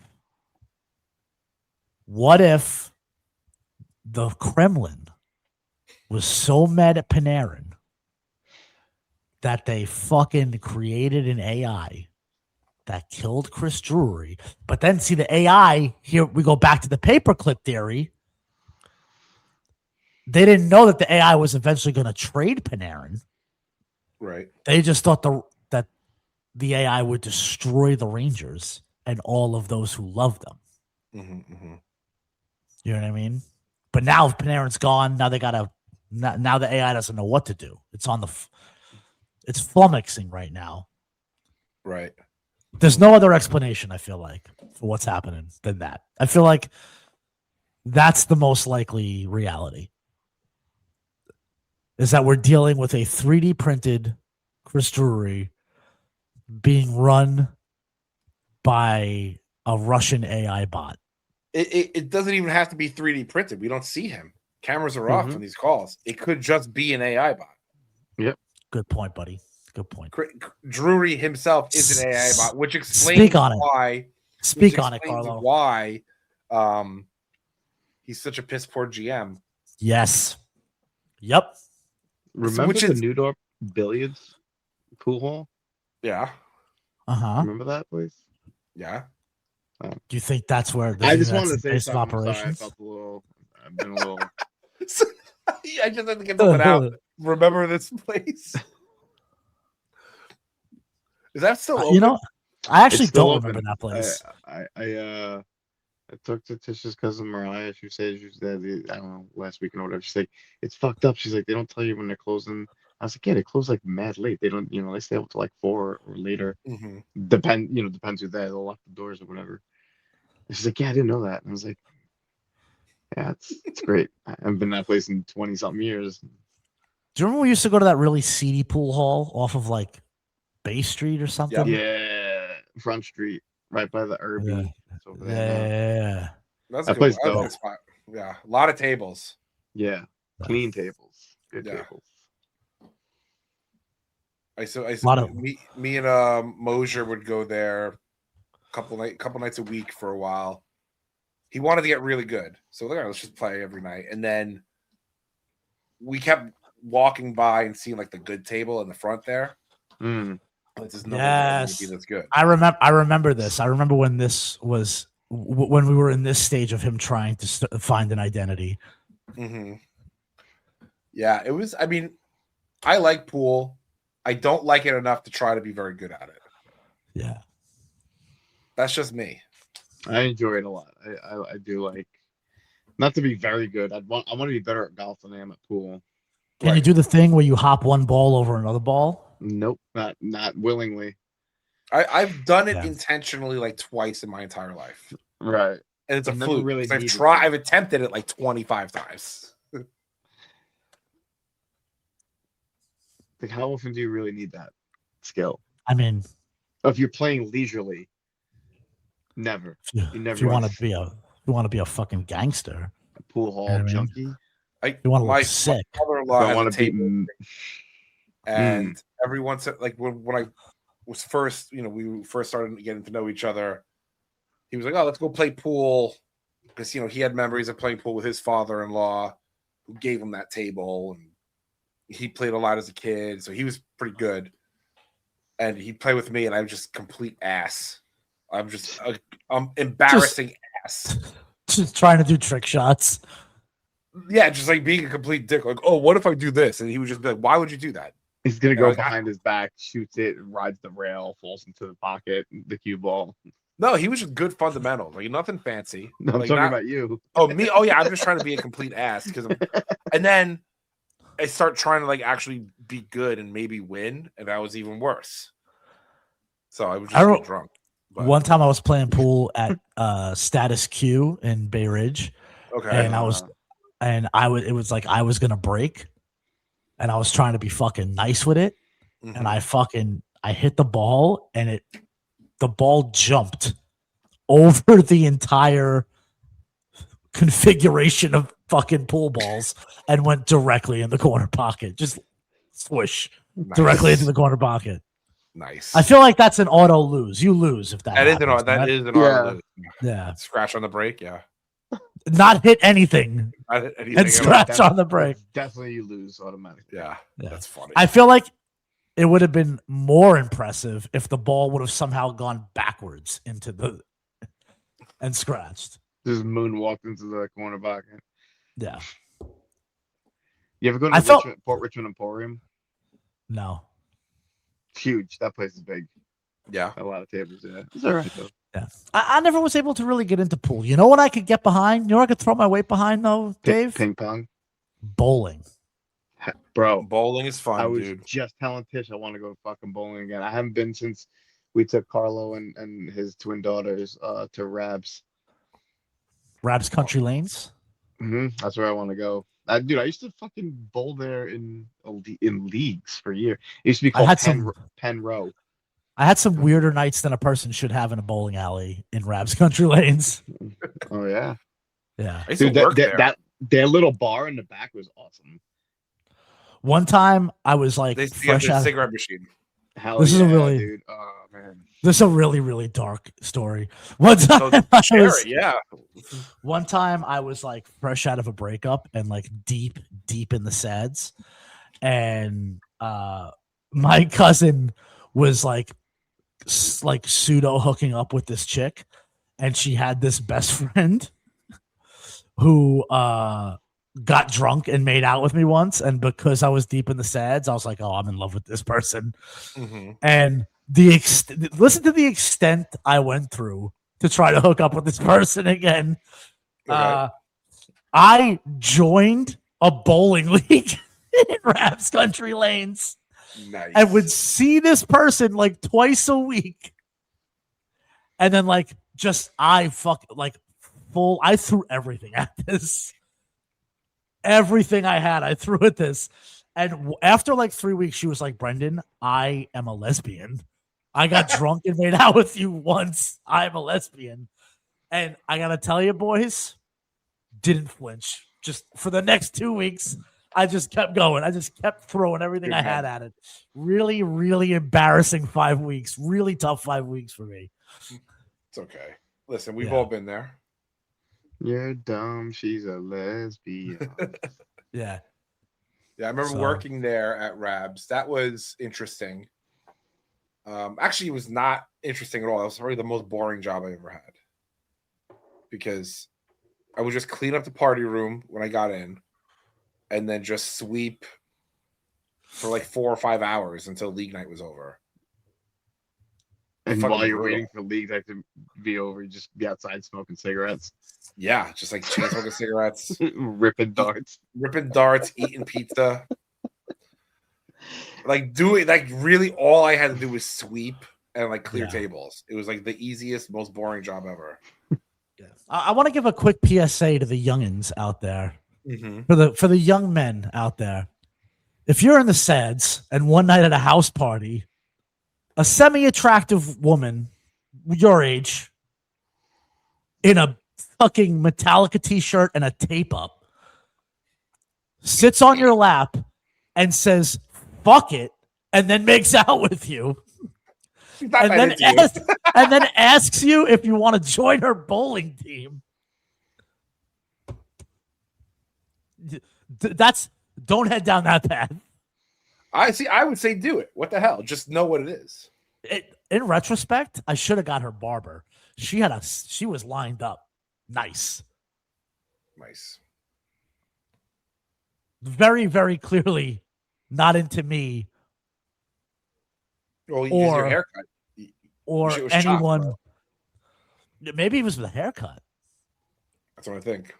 the Kremlin was so mad at Panarin that they fucking created an AI that killed Chris Drury? But then see the AI, here we go back to the paperclip theory. They didn't know that the AI was eventually going to trade Panarin. Right. They just thought that the AI would destroy the Rangers and all of those who love them. Mm-hmm, mm-hmm. You know what I mean? But now Panarin's gone. Now they got to Now the AI doesn't know what to do. It's on it's flummoxing right now. Right. There's no other explanation, I feel like, for what's happening than that. I feel like that's the most likely reality. Is that we're dealing with a 3D printed Chris Drury being run by a Russian AI bot. It doesn't even have to be 3D printed. We don't see him. Cameras are off on these calls. It could just be an AI bot. Yep. Good point, buddy. Good point. Drury himself is an AI bot, which explains why. Speak on it, Carlo. Why he's such a piss poor GM. Yes. Yep. Remember the Newdorp billiards pool hall? Yeah. Remember that place? Yeah. Do you think that's where I just wanted to say base of something. Operations? Sorry, I've been a little. I just had to get something out. Remember this place? Is that still open? You know, I actually don't remember that place. I talked to Tisha's cousin Mariah. She said I don't know, last week or whatever. She's like, it's fucked up. She's like, they don't tell you when they're closing. I was like, yeah, they close like mad late. They don't, they stay up to like 4 or later. Depends who's there. They'll lock the doors or whatever. And she's like, yeah, I didn't know that. And I was like, yeah, it's great. I haven't been in that place in 20 something years. Do you remember we used to go to that really seedy pool hall off of like Bay Street or something? Yeah, Front Street, right by the Irby. Yeah. It's over there. Yeah. That's that place dope. Spot. Yeah, a lot of tables. Yeah, clean tables, good tables. Me and Mosier would go there a couple nights a week for a while. He wanted to get really good, so we're like, let's just play every night. And then we kept walking by and seeing like the good table in the front there. Yes, that's good. I remember this. I remember when this was when we were in this stage of him trying to find an identity. Yeah, it was. I mean, I like pool. I don't like it enough to try to be very good at it. Yeah, that's just me. I enjoy it a lot. I do like not to be very good. I want to be better at golf than I am at pool. Can you do the thing where you hop one ball over another ball? Nope, not willingly. I've done it intentionally like twice in my entire life. Right, and it's a fluke. Really I've attempted it like 25 times. Like, how often do you really need that skill? I mean, if you're playing leisurely, never. If you want to be a fucking gangster, a pool hall junkie. You want to look sick. I want to be. And every once, like when I was first, we first started getting to know each other. He was like, "Oh, let's go play pool," because he had memories of playing pool with his father-in-law, who gave him that table, and he played a lot as a kid, so he was pretty good. And he played with me, and I'm just complete ass. I'm embarrassing ass. Just trying to do trick shots. Yeah, just like being a complete dick. Like, oh, what if I do this? And he would just be like, why would you do that? He's going to go behind his back, shoots it, rides the rail, falls into the pocket, the cue ball. No, he was just good fundamentals. Like, nothing fancy. No, I'm talking about you. Oh, me? Oh, yeah, I'm just trying to be a complete ass. And then I start trying to like actually be good and maybe win, and that was even worse. So I was just get drunk. But. One time I was playing pool at Status Q in Bay Ridge. Okay. And it was like I was gonna break, and I was trying to be fucking nice with it, and I hit the ball, and the ball jumped over the entire configuration of fucking pool balls and went directly in the corner pocket. Just swoosh directly into the corner pocket. Nice. I feel like that's an auto lose. You lose if that is an auto lose. Yeah. Scratch on the break. Yeah. Not hit anything. And scratch on the break. Definitely you lose automatically. Yeah. That's funny. I feel like it would have been more impressive if the ball would have somehow gone backwards and scratched. Just moonwalked into the corner pocket. Yeah. You ever go to Port Richmond Emporium? No. It's huge. That place is big. Yeah. A lot of tables. Yeah. It's all right, though. Yeah. I never was able to really get into pool. You know what I could get behind? You know what I could throw my weight behind, though, Dave? Ping pong. Bowling. Bro, bowling is fun, I was dude. just telling Tish I want to go fucking bowling again. I haven't been since we took Carlo and his twin daughters to Rabs. Rabs Country Lanes. That's where I want to go. Dude, I used to fucking bowl there in leagues for a year. It used to be called Penn Row. I had some weirder nights than a person should have in a bowling alley in Rabs Country Lanes. Oh yeah, yeah. Dude, their little bar in the back was awesome. One time I was like, they fresh out cigarette machine. Hell this is a really, dude. Oh man, this is a really, really dark story. One time, One time I was like fresh out of a breakup and like deep in the sads, and my cousin was like pseudo hooking up with this chick, and she had this best friend who got drunk and made out with me once, and because I was deep in the sads, I was like, oh, I'm in love with this person. And listen to the extent I went through to try to hook up with this person again. Okay. I joined a bowling league in Rabs Country Lanes. Nice. And would see this person like twice a week. And then I threw everything at this. Everything I had, I threw at this. And after like 3 weeks, she was like, Brendan, I am a lesbian. I got drunk and made out with you once. I'm a lesbian. And I got to tell you, boys, didn't flinch. Just for the next 2 weeks, I just kept going. I just kept throwing everything I had at it. Really, really embarrassing 5 weeks. Really tough 5 weeks for me. It's okay. Listen, we've all been there. You're dumb. She's a lesbian. Yeah. Yeah, I remember working there at Rabs. That was interesting. Actually, it was not interesting at all. It was probably the most boring job I ever had. Because I would just clean up the party room when I got in and then just sweep for like 4 or 5 hours until league night was over. And while you're waiting for league night to be over, you just be outside smoking cigarettes. Yeah, just like chain smoking cigarettes, ripping darts, eating pizza. Really all I had to do was sweep and like clear tables. It was like the easiest, most boring job ever. I want to give a quick PSA to the youngins out there. For the young men out there. If you're in the SADS and one night at a house party, a semi-attractive woman your age in a fucking Metallica t-shirt and a tape up sits on your lap and says, fuck it, and then makes out with you. And then asks you if you want to join her bowling team. Don't head down that path. I would say do it. What the hell? Just know what it is. In retrospect, I should have got her barber. She was lined up. Nice. Very, very clearly not into me. Well, your haircut. Or anyone. Chopped, maybe it was the haircut. That's what I think.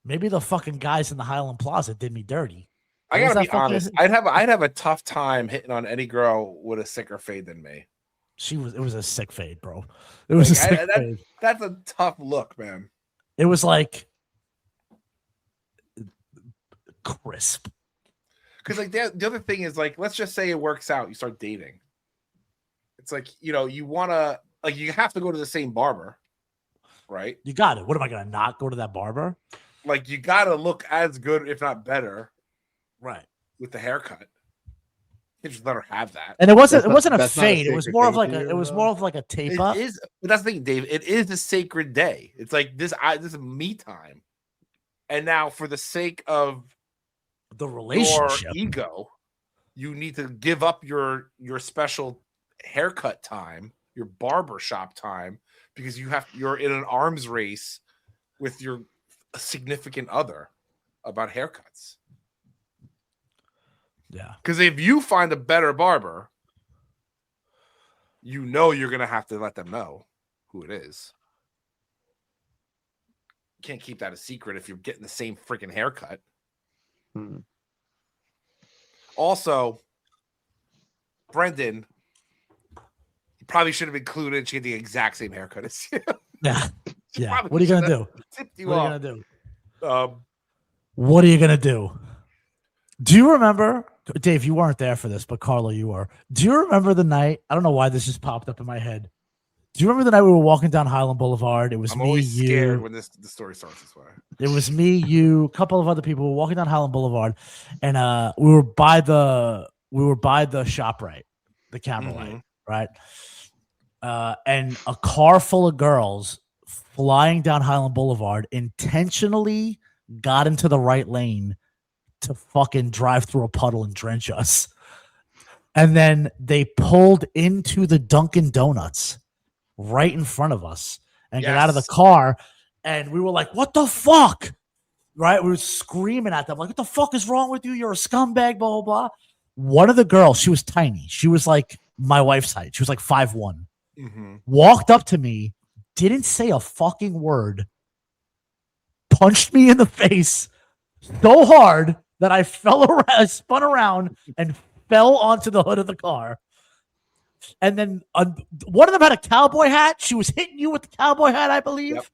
Maybe the fucking guys in the Highland Plaza did me dirty. I gotta be honest. I'd have a tough time hitting on any girl with a sicker fade than me. It was a sick fade, bro. It was a sick fade. That's a tough look, man. It was like crisp. Because like the other thing is like, let's just say it works out, you start dating. It's like, you wanna you have to go to the same barber, right? You got it. What am I gonna not go to that barber? Like you gotta look as good, if not better. Right. With the haircut. You just let her have that. And it wasn't a fade. It was more of like a tape up. But that's the thing, Dave. It is a sacred day. It's like this is me time. And now for the sake of the relationship, your ego, you need to give up your special haircut time, your barbershop time, because you're in an arms race with your significant other about haircuts. Yeah. Because if you find a better barber, you're going to have to let them know who it is. You can't keep that a secret if you're getting the same freaking haircut. Also, Brendan, you probably should have included. She had the exact same haircut as you. Yeah. What are you gonna do? What are you gonna do? What are you gonna do? Do you remember, Dave? You weren't there for this, but Carla, you were. Do you remember the night? I don't know why this just popped up in my head. Do you remember the night we were walking down Highland Boulevard? It was I'm always scared when the story starts this way. It was me, you, a couple of other people. We were walking down Highland Boulevard, and we were by the ShopRite, the camera light, right? And a car full of girls flying down Highland Boulevard intentionally got into the right lane to fucking drive through a puddle and drench us. And then they pulled into the Dunkin' Donuts right in front of us and got out of the car. And we were like, what the fuck? Right? We were screaming at them, like, what the fuck is wrong with you? You're a scumbag, blah, blah, blah. One of the girls, she was tiny. She was like my wife's height. She was like 5'1". Walked up to me, didn't say a fucking word, punched me in the face so hard that I fell around, I spun around and fell onto the hood of the car. And then one of them had a cowboy hat. She was hitting you with the cowboy hat, I believe. Yep.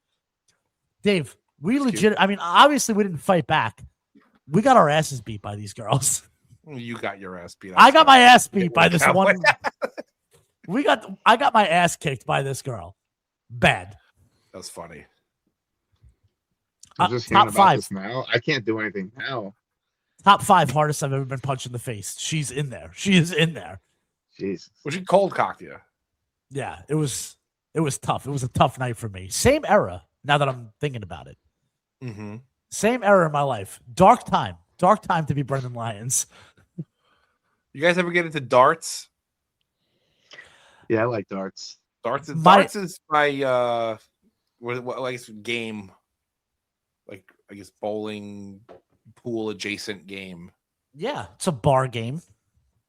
Dave, we legit. I mean, obviously, we didn't fight back. We got our asses beat by these girls. You got your ass beat. I got my ass beat by this one. I got my ass kicked by this girl. Bad. That's funny. I'm just hearing about this now. I can't do anything now. Top 5 hardest I've ever been punched in the face. She's in there. She is in there. Jesus. Was she cold cocked you? Yeah, it was tough. It was a tough night for me. Same era, now that I'm thinking about it. Same era in my life. Dark time to be Brendan Lyons. You guys ever get into darts? Yeah, I like darts. Darts is my what I guess game, like I guess bowling pool adjacent game. Yeah, it's a bar game.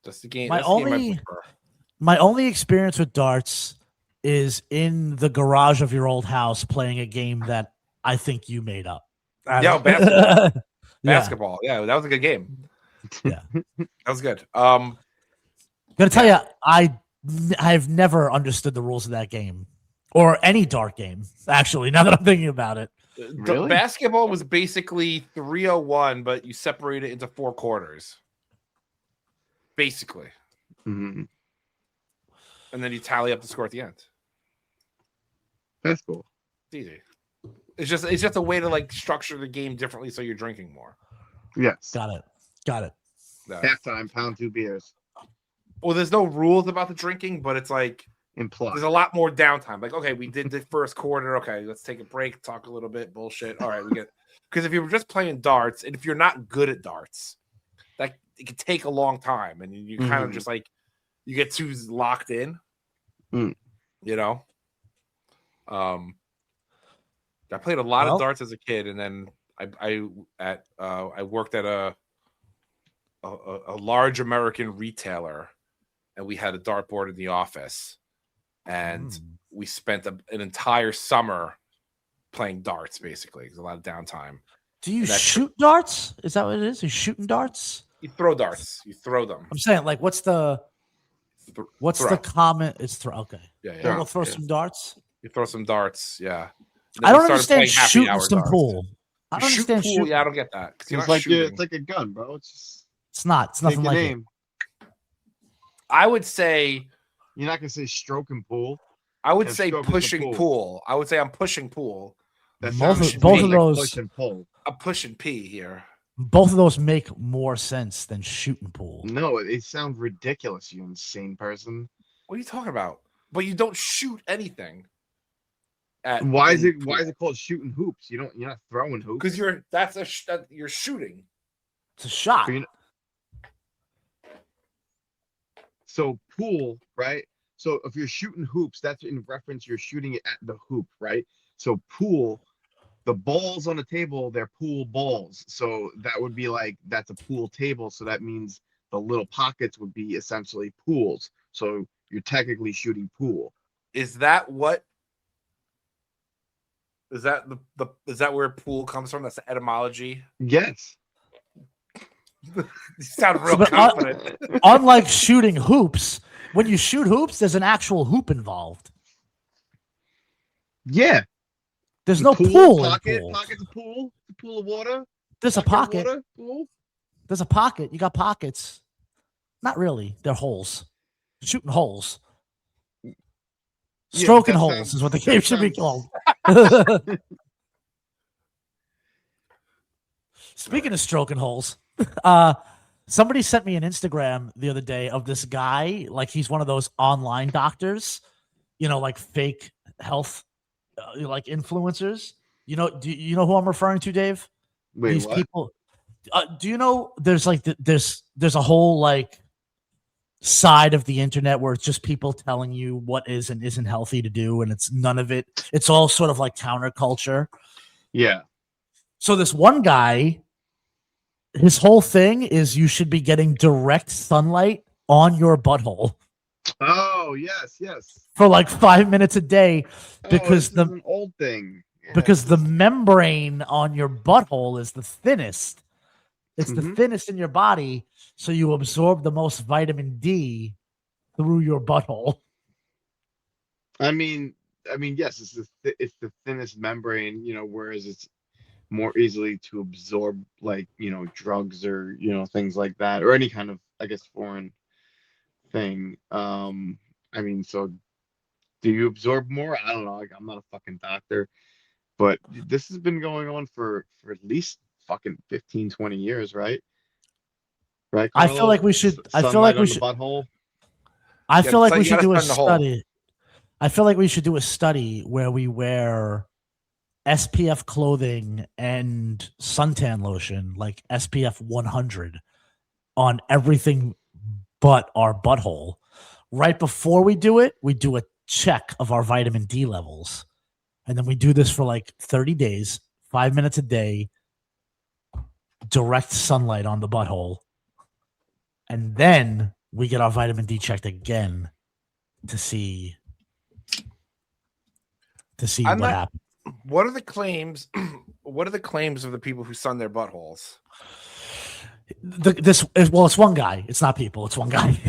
That's the game. My only experience with darts is in the garage of your old house playing a game that I think you made up. Basketball. Basketball. Yeah, that was a good game. Yeah, that was good. Gonna tell you, I've never understood the rules of that game or any dart game. Actually, now that I'm thinking about it, really? Basketball was basically 3-on-1, but you separate it into 4 quarters. Basically. And then you tally up the score at the end. That's cool. It's easy. It's just a way to like structure the game differently so you're drinking more. Yes. Got it. Halftime, pound 2 beers. Well, there's no rules about the drinking, but it's like implied. There's a lot more downtime. Like, okay, we did the first quarter. Okay, let's take a break, talk a little bit, bullshit. All right, we get because if you were just playing darts, and if you're not good at darts, that it can take a long time, and you kind of just like you get too locked in. You know. I played a lot of darts as a kid, and then I worked at a large American retailer, and we had a dartboard in the office, and we spent an entire summer playing darts. Basically, there's a lot of downtime. Do you shoot darts? Is that what it is? You're shooting darts? You throw darts. You throw them. I'm saying, like, what's the common? It's throw. Okay. Yeah. We'll throw some darts. You throw some darts. Yeah. I don't understand shooting some pool. I don't understand shooting. Yeah, I don't get that. It's like a gun, bro. It's not. It's nothing like it. I would say you're not gonna say stroking pool. I would say pushing pool. I would say I'm pushing pool. Both of those. Push and pull. I'm pushing P here. Both of those make more sense than shooting pool. No, it sounds ridiculous. You insane person. What are you talking about? But you don't shoot anything. Why is it called shooting hoops? You're not throwing hoops because you're shooting. It's a shot. So pool, right? So if you're shooting hoops, that's in reference. You're shooting it at the hoop, right? So pool, the balls on the table, they're pool balls. So that would be like that's a pool table. So that means the little pockets would be essentially pools. So you're technically shooting pool. Is that what? Is that is that where pool comes from? That's the etymology. Yes. You sound real confident. Unlike shooting hoops, when you shoot hoops, there's an actual hoop involved. Yeah. There's no pool. Pocket's a pool. A pool of water. There's a pocket. Water, pool. There's a pocket. You got pockets. Not really. They're holes. Shooting holes. Stroking holes is what the game should be called. Speaking of stroking holes, somebody sent me an Instagram the other day of this guy, like he's one of those online doctors, like fake health, like influencers. Do you know who I'm referring to, Dave? Wait, These what? people. Do you know there's like there's a whole like side of the internet where it's just people telling you what is and isn't healthy to do, and it's none of it. It's all sort of like counterculture. Yeah. So this one guy, his whole thing is you should be getting direct sunlight on your butthole. Oh, yes. For like 5 minutes a day, because this is an old thing. Yeah. Because the membrane on your butthole is the thinnest. It's the thinnest in your body, so you absorb the most vitamin D through your butthole. I mean, yes, it's the thinnest membrane, whereas it's more easily to absorb, like, drugs or things like that, or any kind of, I guess, foreign thing. So do you absorb more? I don't know. Like, I'm not a fucking doctor, but this has been going on for at least fucking 15, 20 years, right? Right. Carlo? I feel like we should. I feel like we should. Butthole. I feel like we should do a study. I feel like we should do a study where we wear SPF clothing and suntan lotion, like SPF 100, on everything but our butthole. Right before we do it, we do a check of our vitamin D levels. And then we do this for like 30 days, 5 minutes a day, direct sunlight on the butthole. And then we get our vitamin D checked again to see what happens. What are the claims? What are the claims of the people who sun their buttholes? It's one guy. It's not people. It's one guy.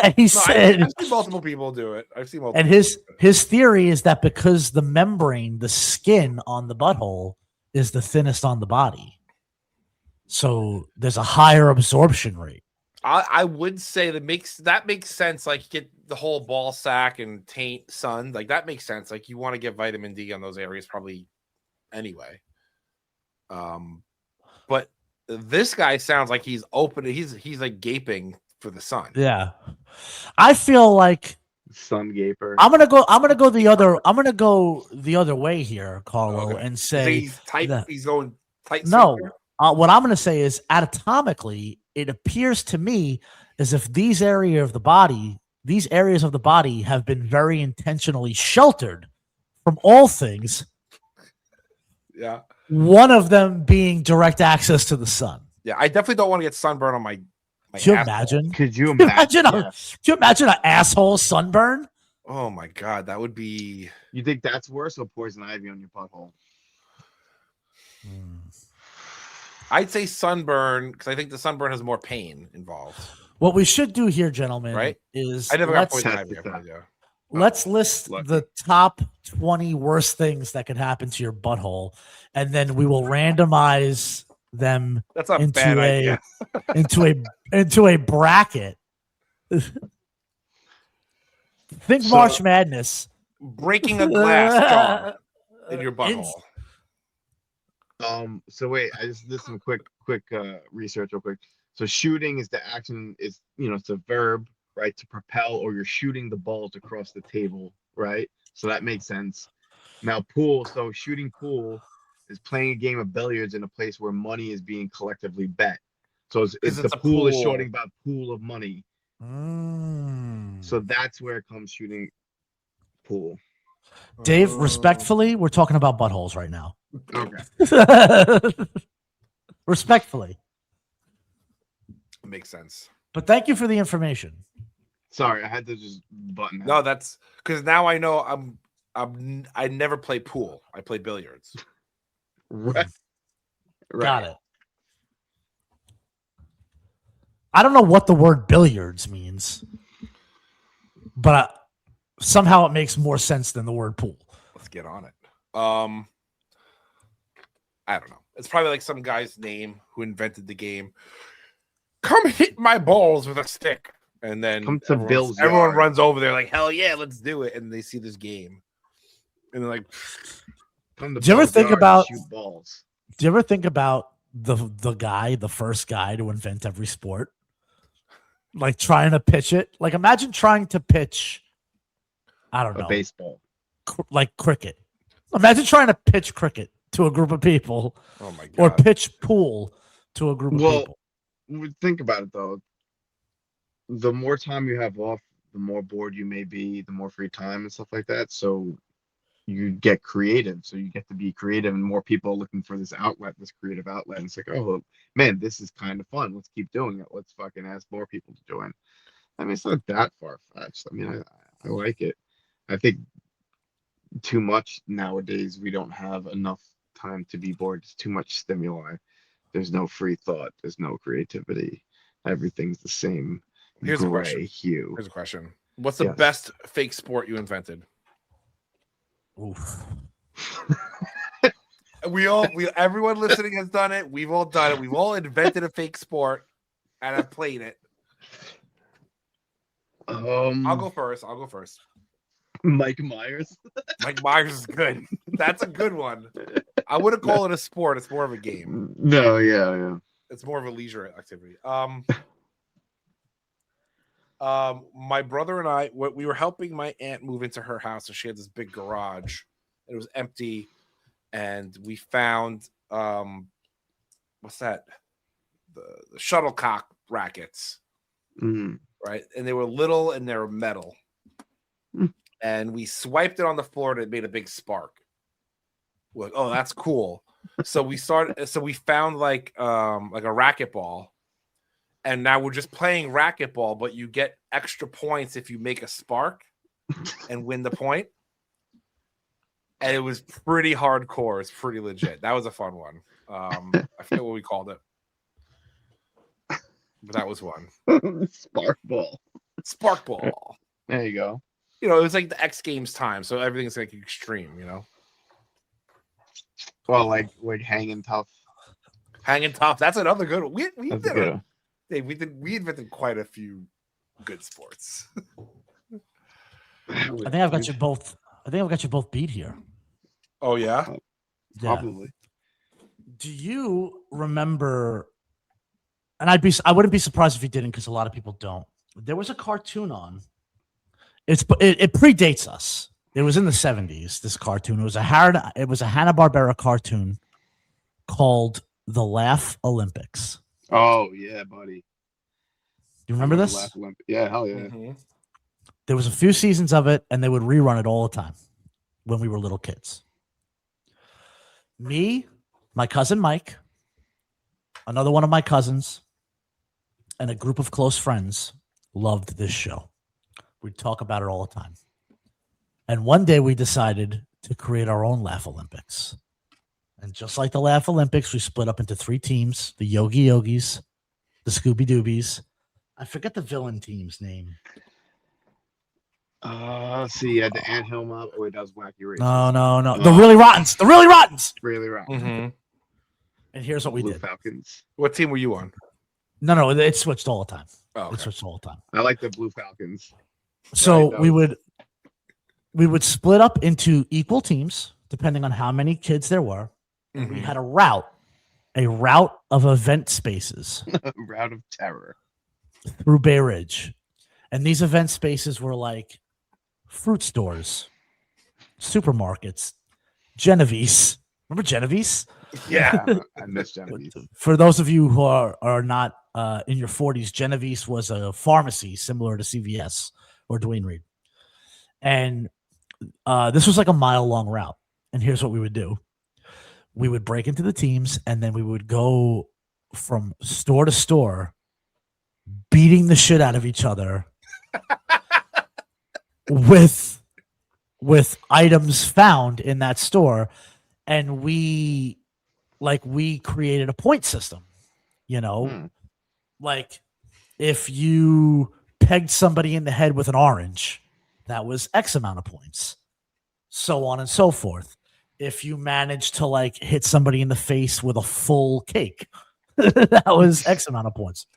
And he said, I've seen multiple people do it. And his theory is that because the membrane, the skin on the butthole, is the thinnest on the body, so there's a higher absorption rate. I would say that makes sense. Like, get the whole ball sack and taint sun. Like, that makes sense. Like, you want to get vitamin D on those areas probably anyway. But this guy sounds like he's open. He's like gaping for the sun. Yeah, I feel like sun gaper. I'm gonna go the other way here, Carlo, and say he's going tight. No, what I'm gonna say is anatomically, it appears to me as if these areas of the body have been very intentionally sheltered from all things. Yeah. One of them being direct access to the sun. Yeah, I definitely don't want to get sunburn on my Could you imagine? Could you imagine? Could you imagine an asshole sunburn? Oh my god, that would be. You think that's worse, or poison ivy on your butthole? I'd say sunburn, because I think the sunburn has more pain involved. What we should do here, gentlemen, right? Is I never got poison ivy. Let's list the top 20 worst things that could happen to your butthole, and then we will randomize them into a bracket. Think March Madness. Breaking a glass jar in your butthole. So wait, I just did some quick research real quick. So shooting is the action, is it's a verb, right? To propel, or you're shooting the balls across the table, right? So that makes sense. Now pool, so shooting pool is playing a game of billiards in a place where money is being collectively bet. So it's the pool is shorting about pool of money. So that's where it comes, shooting pool. Dave, respectfully, we're talking about buttholes right now. Okay. Respectfully. Makes sense. But thank you for the information. Sorry, I had to just button that. No, that's because now I know I never play pool. I play billiards. Right. Got it. I don't know what the word billiards means, but somehow it makes more sense than the word pool. Let's get on it. I don't know. It's probably like some guy's name who invented the game. Come hit my balls with a stick. And then everyone runs over there like, hell yeah, let's do it. And they see this game. And they're like, do you ever think about the first guy to invent every sport? Like trying to pitch it? Like imagine trying to pitch, I don't know, baseball. Like cricket. Imagine trying to pitch cricket to a group of people. Oh my God. Or pitch pool to a group of people. Think about it though. The more time you have off, the more bored you may be, the more free time and stuff like that. So you get creative. So you get to be creative, and more people are looking for this outlet, this creative outlet. And it's like, oh man, this is kind of fun. Let's keep doing it. Let's fucking ask more people to join. I mean, it's not that far fetched. I mean, I like it. I think too much nowadays, we don't have enough time to be bored. It's too much stimuli. There's no free thought. There's no creativity. Everything's the same. Here's gray hue. Here's a question. What's the best fake sport you invented? Oof. Everyone listening has done it. We've all done it. We've all invented a fake sport and have played it. I'll go first. Mike Myers. Mike Myers is good. That's a good one. I wouldn't call it a sport. It's more of a game. No, yeah. It's more of a leisure activity. My brother and I, we were helping my aunt move into her house, and she had this big garage. It was empty, and we found what's that? The shuttlecock rackets, right? And they were little and they were metal. And we swiped it on the floor, and it made a big spark. We're like, oh, that's cool. So we found like a racquetball. And now we're just playing racquetball, but you get extra points if you make a spark and win the point. And it was pretty hardcore. It's pretty legit. That was a fun one. I forget what we called it. But that was one. Spark ball. There you go. You know, it was like the X Games time, so everything's like extreme, you know? Well, like hanging tough. Hanging tough. That's another good one. We invented quite a few good sports. I think I've got you both. Beat here. Oh yeah? Probably. Do you remember? And I wouldn't be surprised if you didn't, because a lot of people don't. There was a cartoon on. It predates us. It was in the 70s. This cartoon. It was a Hanna-Barbera cartoon called The Laugh Olympics. Oh yeah, buddy. Do you remember this? Yeah, hell yeah. Mm-hmm. There was a few seasons of it, and they would rerun it all the time when we were little kids. Me, my cousin Mike, another one of my cousins, and a group of close friends loved this show. We'd talk about it all the time. And one day we decided to create our own Laugh Olympics. And just like the Laugh Olympics, we split up into 3 teams: the Yogi Yogis, the Scooby Doobies. I forget the villain team's name. See, you had the Anthill Mob. Oh, wait, that was Wacky Races. No. The Really Rottens. Really Rotten. Mm-hmm. And here's what we Blue did. Falcons. What team were you on? No, it switched all the time. Oh, okay. It switched all the time. I like the Blue Falcons. So we would split up into equal teams, depending on how many kids there were. Mm-hmm. We had a route of event spaces. A route of terror. Through Bay Ridge. And these event spaces were like fruit stores, supermarkets, Genovese. Remember Genovese? Yeah, I miss Genovese. For those of you who are not in your 40s, Genovese was a pharmacy similar to CVS or Duane Reade. And this was like a mile-long route. And here's what we would do. We would break into the teams, and then we would go from store to store, beating the shit out of each other with items found in that store. And we created a point system, like If you pegged somebody in the head with an orange, that was X amount of points. So on and so forth. If you managed to like hit somebody in the face with a full cake, that was X amount of points.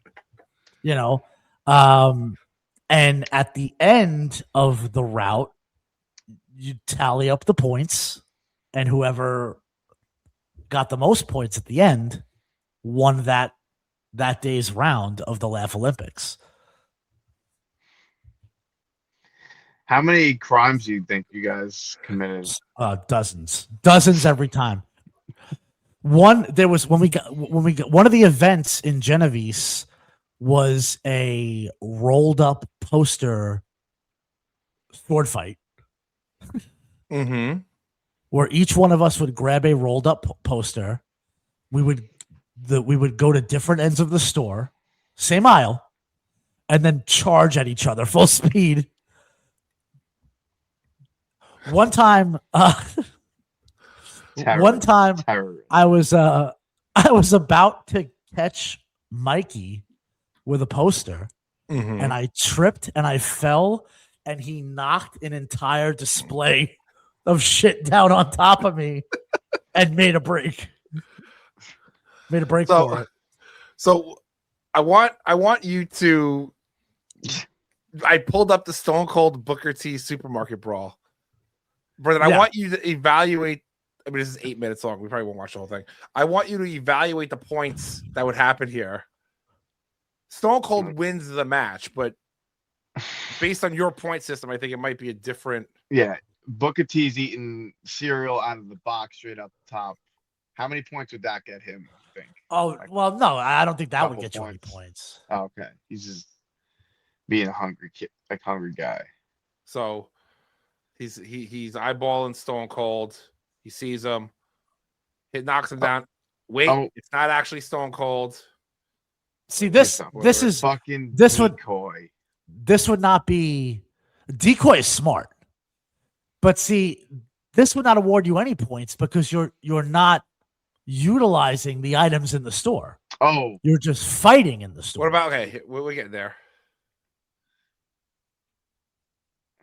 You know, and at the end of the route, you tally up the points, and whoever got the most points at the end won that day's round of the Laugh Olympics. How many crimes do you think you guys committed? Dozens every time. When we got one of the events in Genovese was a rolled up poster sword fight. Mm-hmm. Where each one of us would grab a rolled up poster. We would go to different ends of the store, same aisle, and then charge at each other full speed. One time, Terror. I was about to catch Mikey with a poster, and I tripped and I fell, and he knocked an entire display of shit down on top of me and made a break. For it. So I want you to. I pulled up the Stone Cold Booker T Supermarket Brawl. Brendan, I want you to evaluate. I mean, this is 8 minutes long. We probably won't watch the whole thing. I want you to evaluate the points that would happen here. Stone Cold wins the match, but based on your point system, I think it might be a different. Yeah, Booker T's eating cereal out of the box straight up the top. How many points would that get him? I think. Oh well, no, I don't think that would get you any points. Oh, okay, he's just being a hungry kid, like hungry guy. So. He's eyeballing Stone Cold. He sees him. It knocks him down. Wait, it's not actually Stone Cold. See, this is fucking this decoy. This would not be decoy is smart, but see, this would not award you any points because you're not utilizing the items in the store. Oh, you're just fighting in the store. What about we're getting there.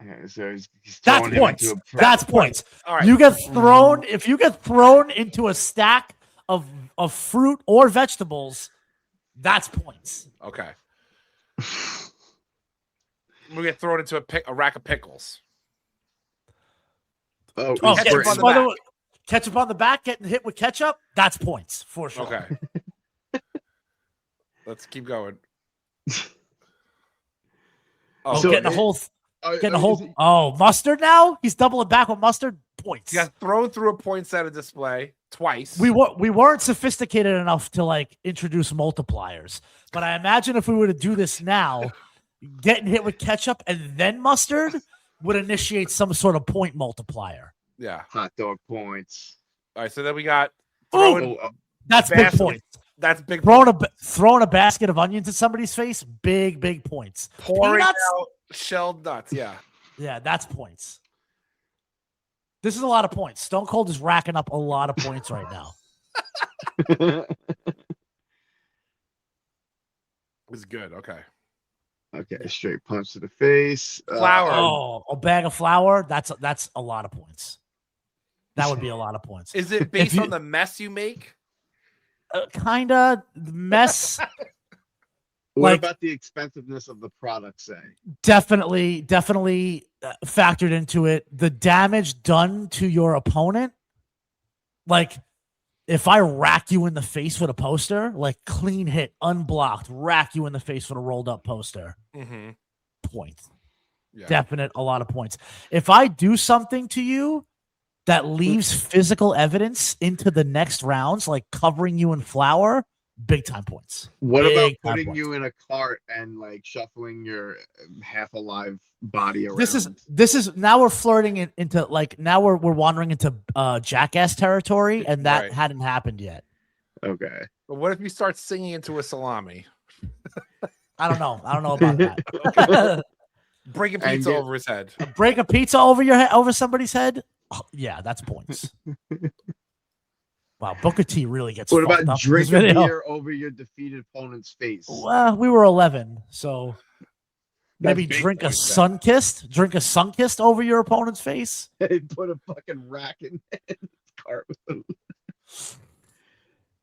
Yeah, so he's that's points. That's points. All right. You get thrown if you get thrown into a stack of fruit or vegetables. That's points. Okay. We get thrown into a rack of pickles. Ketchup on the back, getting hit with ketchup. That's points for sure. Okay. Let's keep going. Getting a whole. Mustard now? He's doubling back with mustard. Points. He got thrown through a poinsettia display twice. We weren't sophisticated enough to like introduce multipliers. But I imagine if we were to do this now, getting hit with ketchup and then mustard would initiate some sort of point multiplier. Yeah. Hot dog points. All right, so then we got that's big points. That's big. Throwing a basket of onions at somebody's face, big points. Pouring out shelled nuts, yeah. Yeah, that's points. This is a lot of points. Stone Cold is racking up a lot of points right now. It's good. Okay. Okay, straight punch to the face. Flour. A bag of flour. That's a lot of points. That would be a lot of points. Is it based on the mess you make? Kinda mess. What about the expensiveness of the product, say? Definitely factored into it. The damage done to your opponent. Like, if I rack you in the face with a poster, like clean hit, unblocked, rack you in the face with a rolled up poster, points. Yeah. Definite, a lot of points. If I do something to you that leaves physical evidence into the next rounds, like covering you in flour, big time points. What about putting you in a cart and like shuffling your half alive body around? This is now we're flirting into like now we're wandering into jackass territory, and that hadn't happened yet. Okay. But what if you start singing into a salami? I don't know about that. Break a pizza over his head. Break a pizza over your head, over somebody's head. Oh, yeah, that's points. Wow, Booker T really gets What fucked about up drink in a this video. beer over your defeated opponent's face? Well, we were 11, so maybe That's drink a sun-kissed over your opponent's face. They put a fucking rack in his carpet.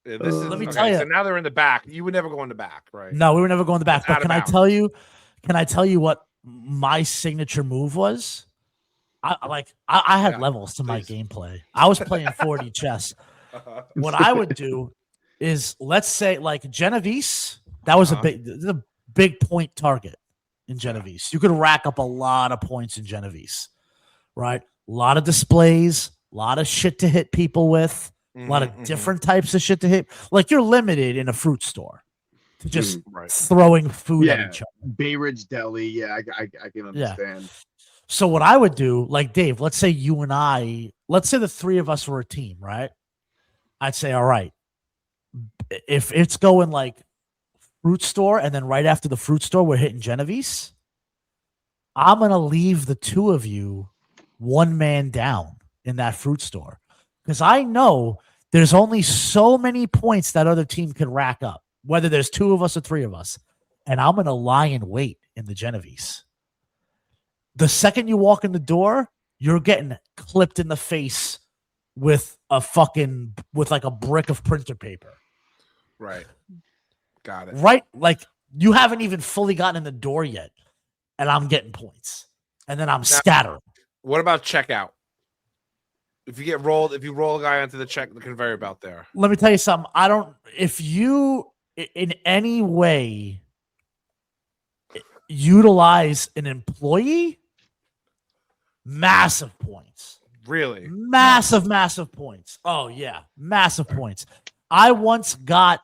This is, let me tell you. So now they're in the back. You would never go in the back, right? No, we were never going in the back. But can I tell you? Can I tell you what my signature move was? I had levels to my gameplay. I was playing 4D chess. What I would do is, let's say, like Genovese. That was a big point target in Genovese. You could rack up a lot of points in Genovese, right? A lot of displays, a lot of shit to hit people with, a lot of different types of shit to hit. Like, you're limited in a fruit store to just throwing food at each other. Bay Ridge Deli, I can understand. Yeah. So what I would do, like Dave, let's say you and I, let's say the three of us were a team, right? I'd say, all right, if it's going like fruit store and then right after the fruit store we're hitting Genovese, I'm going to leave the two of you one man down in that fruit store, because I know there's only so many points that other team can rack up, whether there's two of us or three of us, and I'm going to lie in wait in the Genovese. The second you walk in the door, you're getting clipped in the face with like a brick of printer paper. Right. Got it. Right? Like, you haven't even fully gotten in the door yet, and I'm getting points. And then I'm scattering. What about checkout? If you roll a guy onto the conveyor belt there. Let me tell you something. If you in any way utilize an employee, massive points. Really? Massive points. Oh, yeah. Massive points. I once got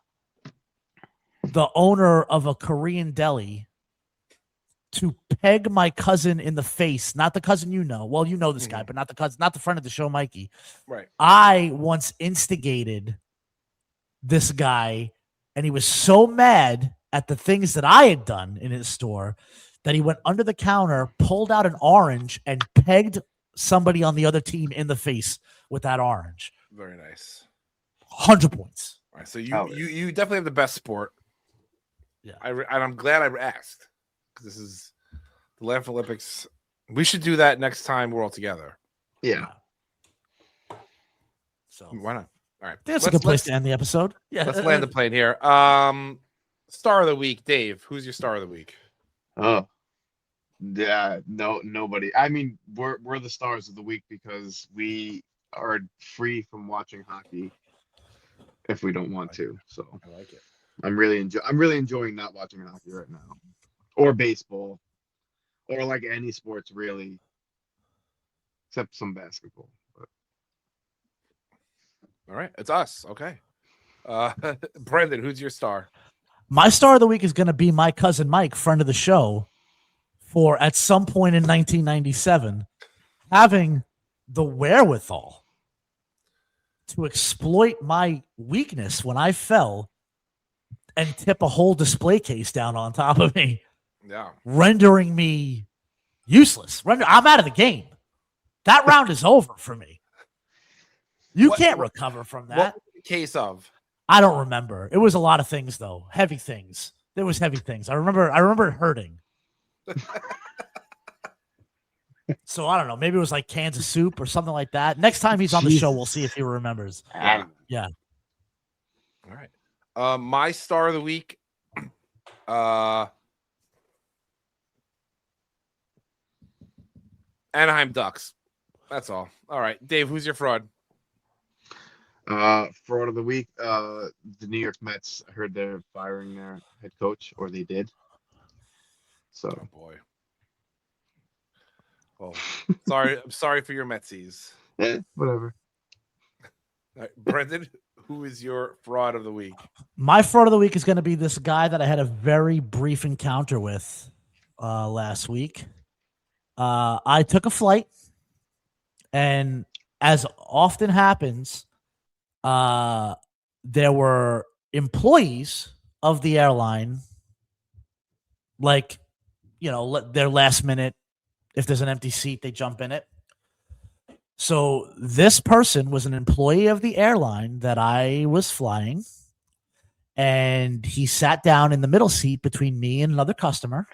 the owner of a Korean deli to peg my cousin in the face. Not the cousin you know. Well, you know this guy, but not the cousin, not the friend of the show, Mikey. Right. I once instigated this guy, and he was so mad at the things that I had done in his store that he went under the counter, pulled out an orange, and pegged somebody on the other team in the face with that orange. Very nice. 100 points. All right, so you definitely have the best sport. Yeah, I'm glad I asked, because this is the Laugh Olympics. We should do that next time we're all together. Yeah. So why not? All right, that's a good place to end the episode. Yeah, let's land the plane here. Star of the week, Dave. Who's your star of the week? Oh, yeah, nobody. I mean, we're the stars of the week because we are free from watching hockey if we don't want to. So I like it. I'm really enjoying not watching hockey right now, or baseball, or like any sports really, except some basketball. But. All right, it's us. Okay, Brendan, who's your star? My star of the week is going to be my cousin Mike, friend of the show, for at some point in 1997 having the wherewithal to exploit my weakness when I fell and tip a whole display case down on top of me, rendering me useless. I'm out of the game. That round is over for me. You can't recover from that. What was the case of? I don't remember. It was a lot of things, though. Heavy things. There was heavy things. I remember it hurting. So I don't know. Maybe it was like cans of soup or something like that. Next time he's on the show, we'll see if he remembers. Yeah. All right. My star of the week. Anaheim Ducks. That's all. All right, Dave. Who's your fraud? Fraud of the week. The New York Mets. I heard they're firing their head coach, or they did. So. Oh boy. Oh, sorry. I'm sorry for your Metsies. Whatever. All right, Brendan, who is your fraud of the week? My fraud of the week is going to be this guy that I had a very brief encounter with last week. I took a flight, and as often happens, there were employees of the airline, like, you know, their last minute, if there's an empty seat, they jump in it. So this person was an employee of the airline that I was flying, and he sat down in the middle seat between me and another customer.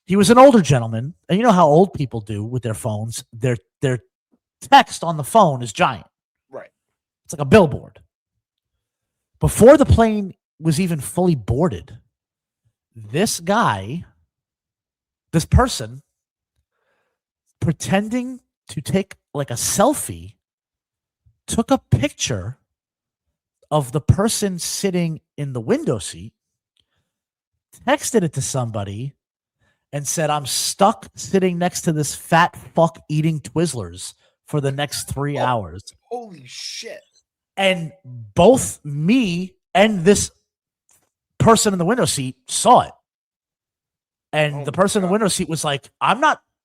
He was an older gentleman, and you know how old people do with their phones. Their text on the phone is giant. Right. It's like a billboard. Before the plane was even fully boarded, this person, pretending to take like a selfie, took a picture of the person sitting in the window seat, texted it to somebody, and said, "I'm stuck sitting next to this fat fuck eating Twizzlers for the next 3 hours." Holy shit. And both me and this person in the window seat saw it. And the person in the window seat was like,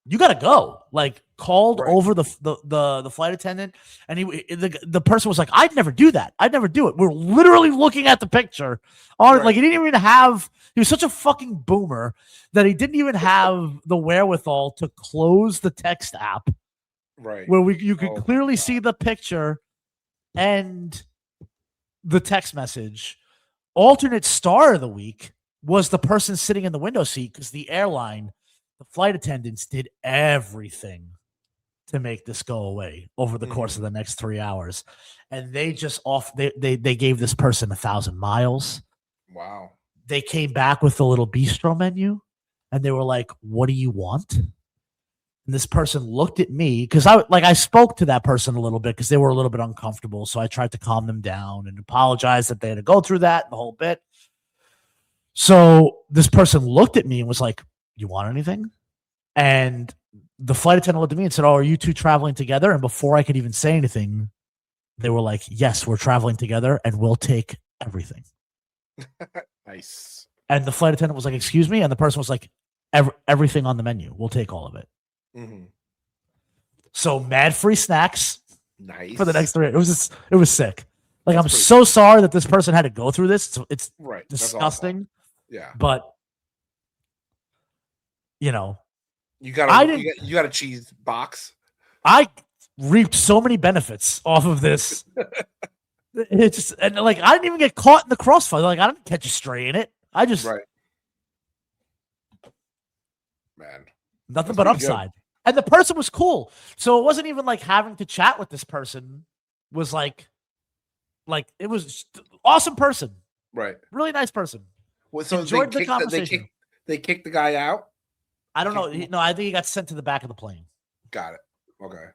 you got to go. Like, called over the flight attendant. And the person was like, "I'd never do that. I'd never do it." We're literally looking at the picture. Like, he didn't even he was such a fucking boomer that he didn't even have the wherewithal to close the text app. Right. Where you could clearly see the picture and the text message. Alternate star of the week was the person sitting in the window seat, because the airline, the flight attendants did everything to make this go away over the course of the next 3 hours. And they just they gave this person 1,000 miles. Wow. They came back with the little bistro menu, and they were like, "What do you want?" And this person looked at me, because I spoke to that person a little bit because they were a little bit uncomfortable. So I tried to calm them down and apologize that they had to go through that, the whole bit. So this person looked at me and was like, "You want anything?" And the flight attendant looked at me and said, "Oh, are you two traveling together?" And before I could even say anything, they were like, "Yes, we're traveling together, and we'll take everything." Nice. And the flight attendant was like, "Excuse me?" And the person was like, "Everything on the menu. We'll take all of it." Mm-hmm. So mad free snacks. Nice. For the next 3. It was sick. Like, I'm so sorry that this person had to go through this. It's disgusting. Yeah. But you got a cheese box. I reaped so many benefits off of this. It's just, and like, I didn't even get caught in the crossfire. Like, I didn't catch a stray in it. I just man, nothing but upside. Good. And the person was cool, so it wasn't even like having to chat with this person was like it was awesome person, right? Really nice person. Well, so enjoyed the conversation. They kicked the guy out. I don't know. No, I think he got sent to the back of the plane. Got it. Okay.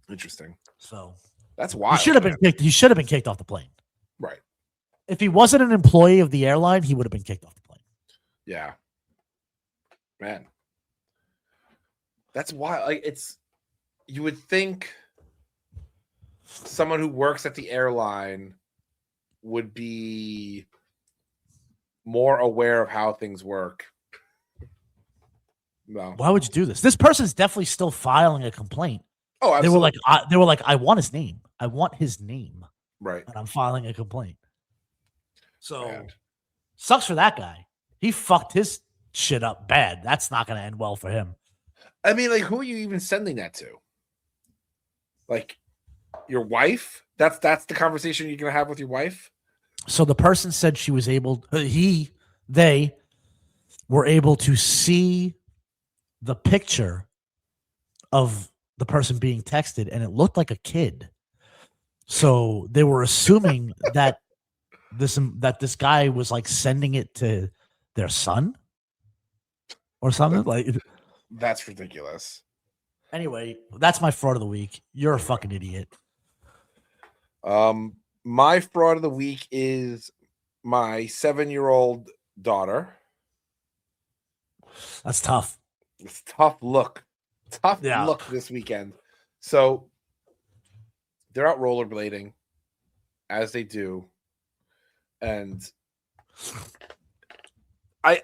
Interesting. So that's wild. He should have been kicked. He should have been kicked off the plane. Right. If he wasn't an employee of the airline, he would have been kicked off the plane. Yeah. Man. That's wild. Like, you would think someone who works at the airline would be more aware of how things work. No. Why would you do this? This person's definitely still filing a complaint. Oh, absolutely. They were like, "I want his name. I want his name." Right. And I'm filing a complaint. So sucks for that guy. He fucked his shit up bad. That's not going to end well for him. I mean, like, who are you even sending that to? Like, your wife? That's the conversation you're going to have with your wife? So the person said she was able, they were able to see the picture of the person being texted, and it looked like a kid. So they were assuming that this guy was like sending it to their son or something. Like, that's ridiculous. Anyway, that's my fraud of the week. You're a fucking idiot. My fraud of the week is my 7-year-old daughter. That's tough. It's tough look this weekend. So they're out rollerblading, as they do, and I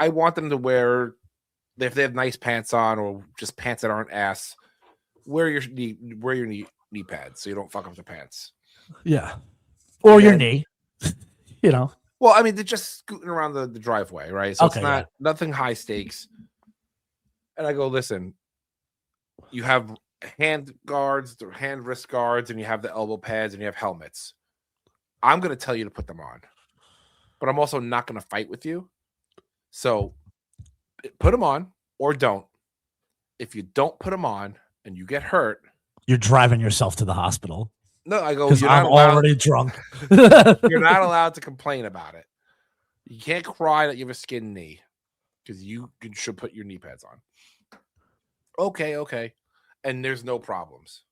want them to wear, if they have nice pants on or just pants that aren't ass, wear your knee pads so you don't fuck up the pants. Yeah, or your knee. Well, I mean, they're just scooting around the driveway, right? So it's nothing high stakes. And I go, listen, You have hand guards, the hand wrist guards, and you have the elbow pads, and you have helmets. I'm going to tell you to put them on, but I'm also not going to fight with you. So put them on or don't. If you don't put them on and you get hurt, you're driving yourself to the hospital. No, I go, because I'm already drunk. You're not allowed to complain about it. You can't cry that you have a skinned knee because you should put your knee pads on. Okay. And there's no problems.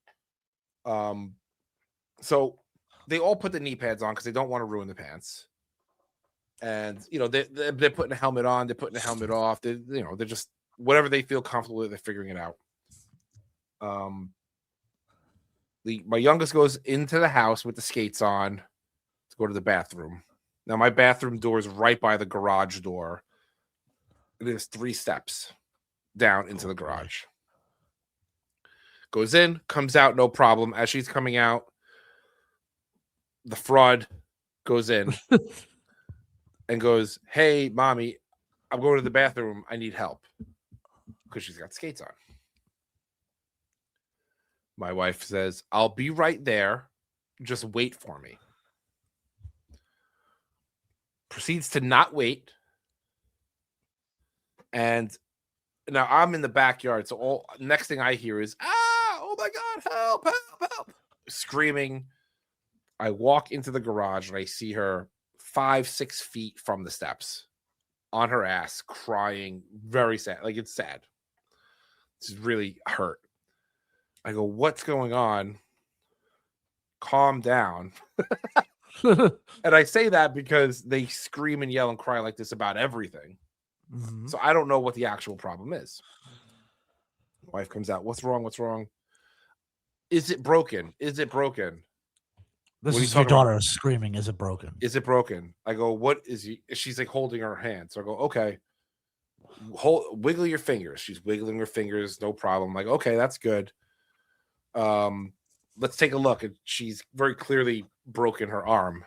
So they all put the knee pads on because they don't want to ruin the pants. And, they're putting a helmet on. They're putting a helmet off. They're just whatever they feel comfortable with, they're figuring it out. My youngest goes into the house with the skates on to go to the bathroom. Now, my bathroom door is right by the garage door. There's 3 steps down into the garage. Goes in, comes out, no problem. As she's coming out, the fraud goes in and goes, "Hey, mommy, I'm going to the bathroom. I need help." Because she's got skates on. My wife says, "I'll be right there. Just wait for me." Proceeds to not wait. And now I'm in the backyard. So next thing I hear is, "Oh my God, help. Screaming. I walk into the garage and I see her 5-6 feet from the steps on her ass, crying, very sad. Like, it's sad. She's really hurt. I go, "What's going on? Calm down." And I say that because they scream and yell and cry like this about everything. Mm-hmm. So I don't know what the actual problem is. My wife comes out. "What's wrong? What's wrong? Is it broken? Is it broken?" This is your daughter screaming, "Is it broken? Is it broken?" I go, "What is he?" She's like holding her hand. So I go, "Okay, wiggle your fingers." She's wiggling her fingers. No problem. I'm like, "Okay, that's good. Let's take a look." And she's very clearly broken her arm.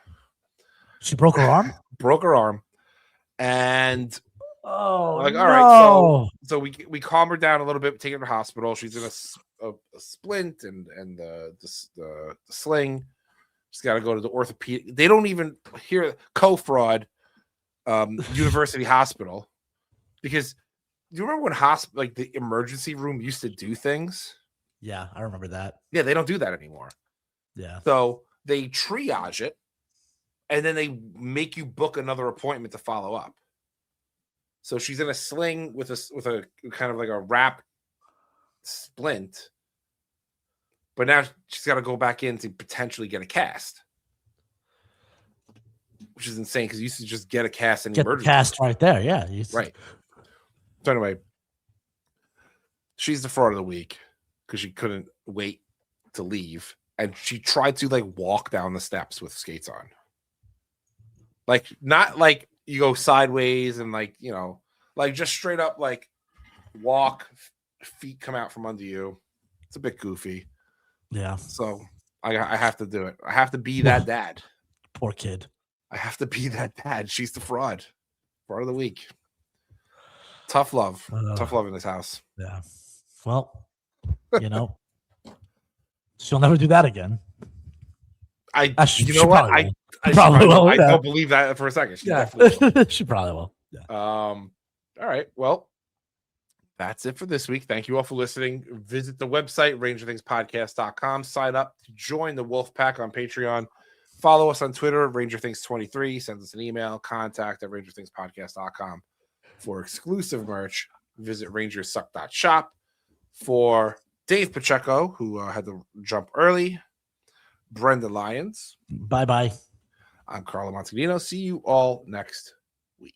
She broke her arm? Broke her arm. And all right, so we calm her down a little bit, take her to the hospital. She's in a splint and the sling. She's got to go to the orthopedic. They don't even hear co-fraud university hospital, because do you remember when like the emergency room used to do things? Yeah, I remember that. Yeah, they don't do that anymore. Yeah. So they triage it, and then they make you book another appointment to follow up. So she's in a sling with a kind of like a wrap splint, but now she's got to go back in to potentially get a cast, which is insane because you used to just get a cast in emergency. Get the cast right there, yeah. Right. So anyway, she's the fraud of the week because she couldn't wait to leave, and she tried to like walk down the steps with skates on, like not like you go sideways and like like just straight up like walk, feet come out from under you. It's a bit goofy. Yeah. So I have to do it. I have to be that dad. Poor kid. I have to be that dad. She's the fraud of the week. Tough love. Tough love in this house. Yeah. Well, she'll never do that again. I don't believe that for a second. She definitely will. She probably will. Yeah. All right. Well, that's it for this week. Thank you all for listening. Visit the website, rangerthingspodcast.com. Sign up to join the Wolf Pack on Patreon. Follow us on Twitter, RangerThings23. Send us an email, contact@rangerthingspodcast.com. For exclusive merch, visit rangersuck.shop. For Dave Pacheco, who had to jump early, Brenda Lyons. Bye-bye. I'm Carlo Montagnino. See you all next week.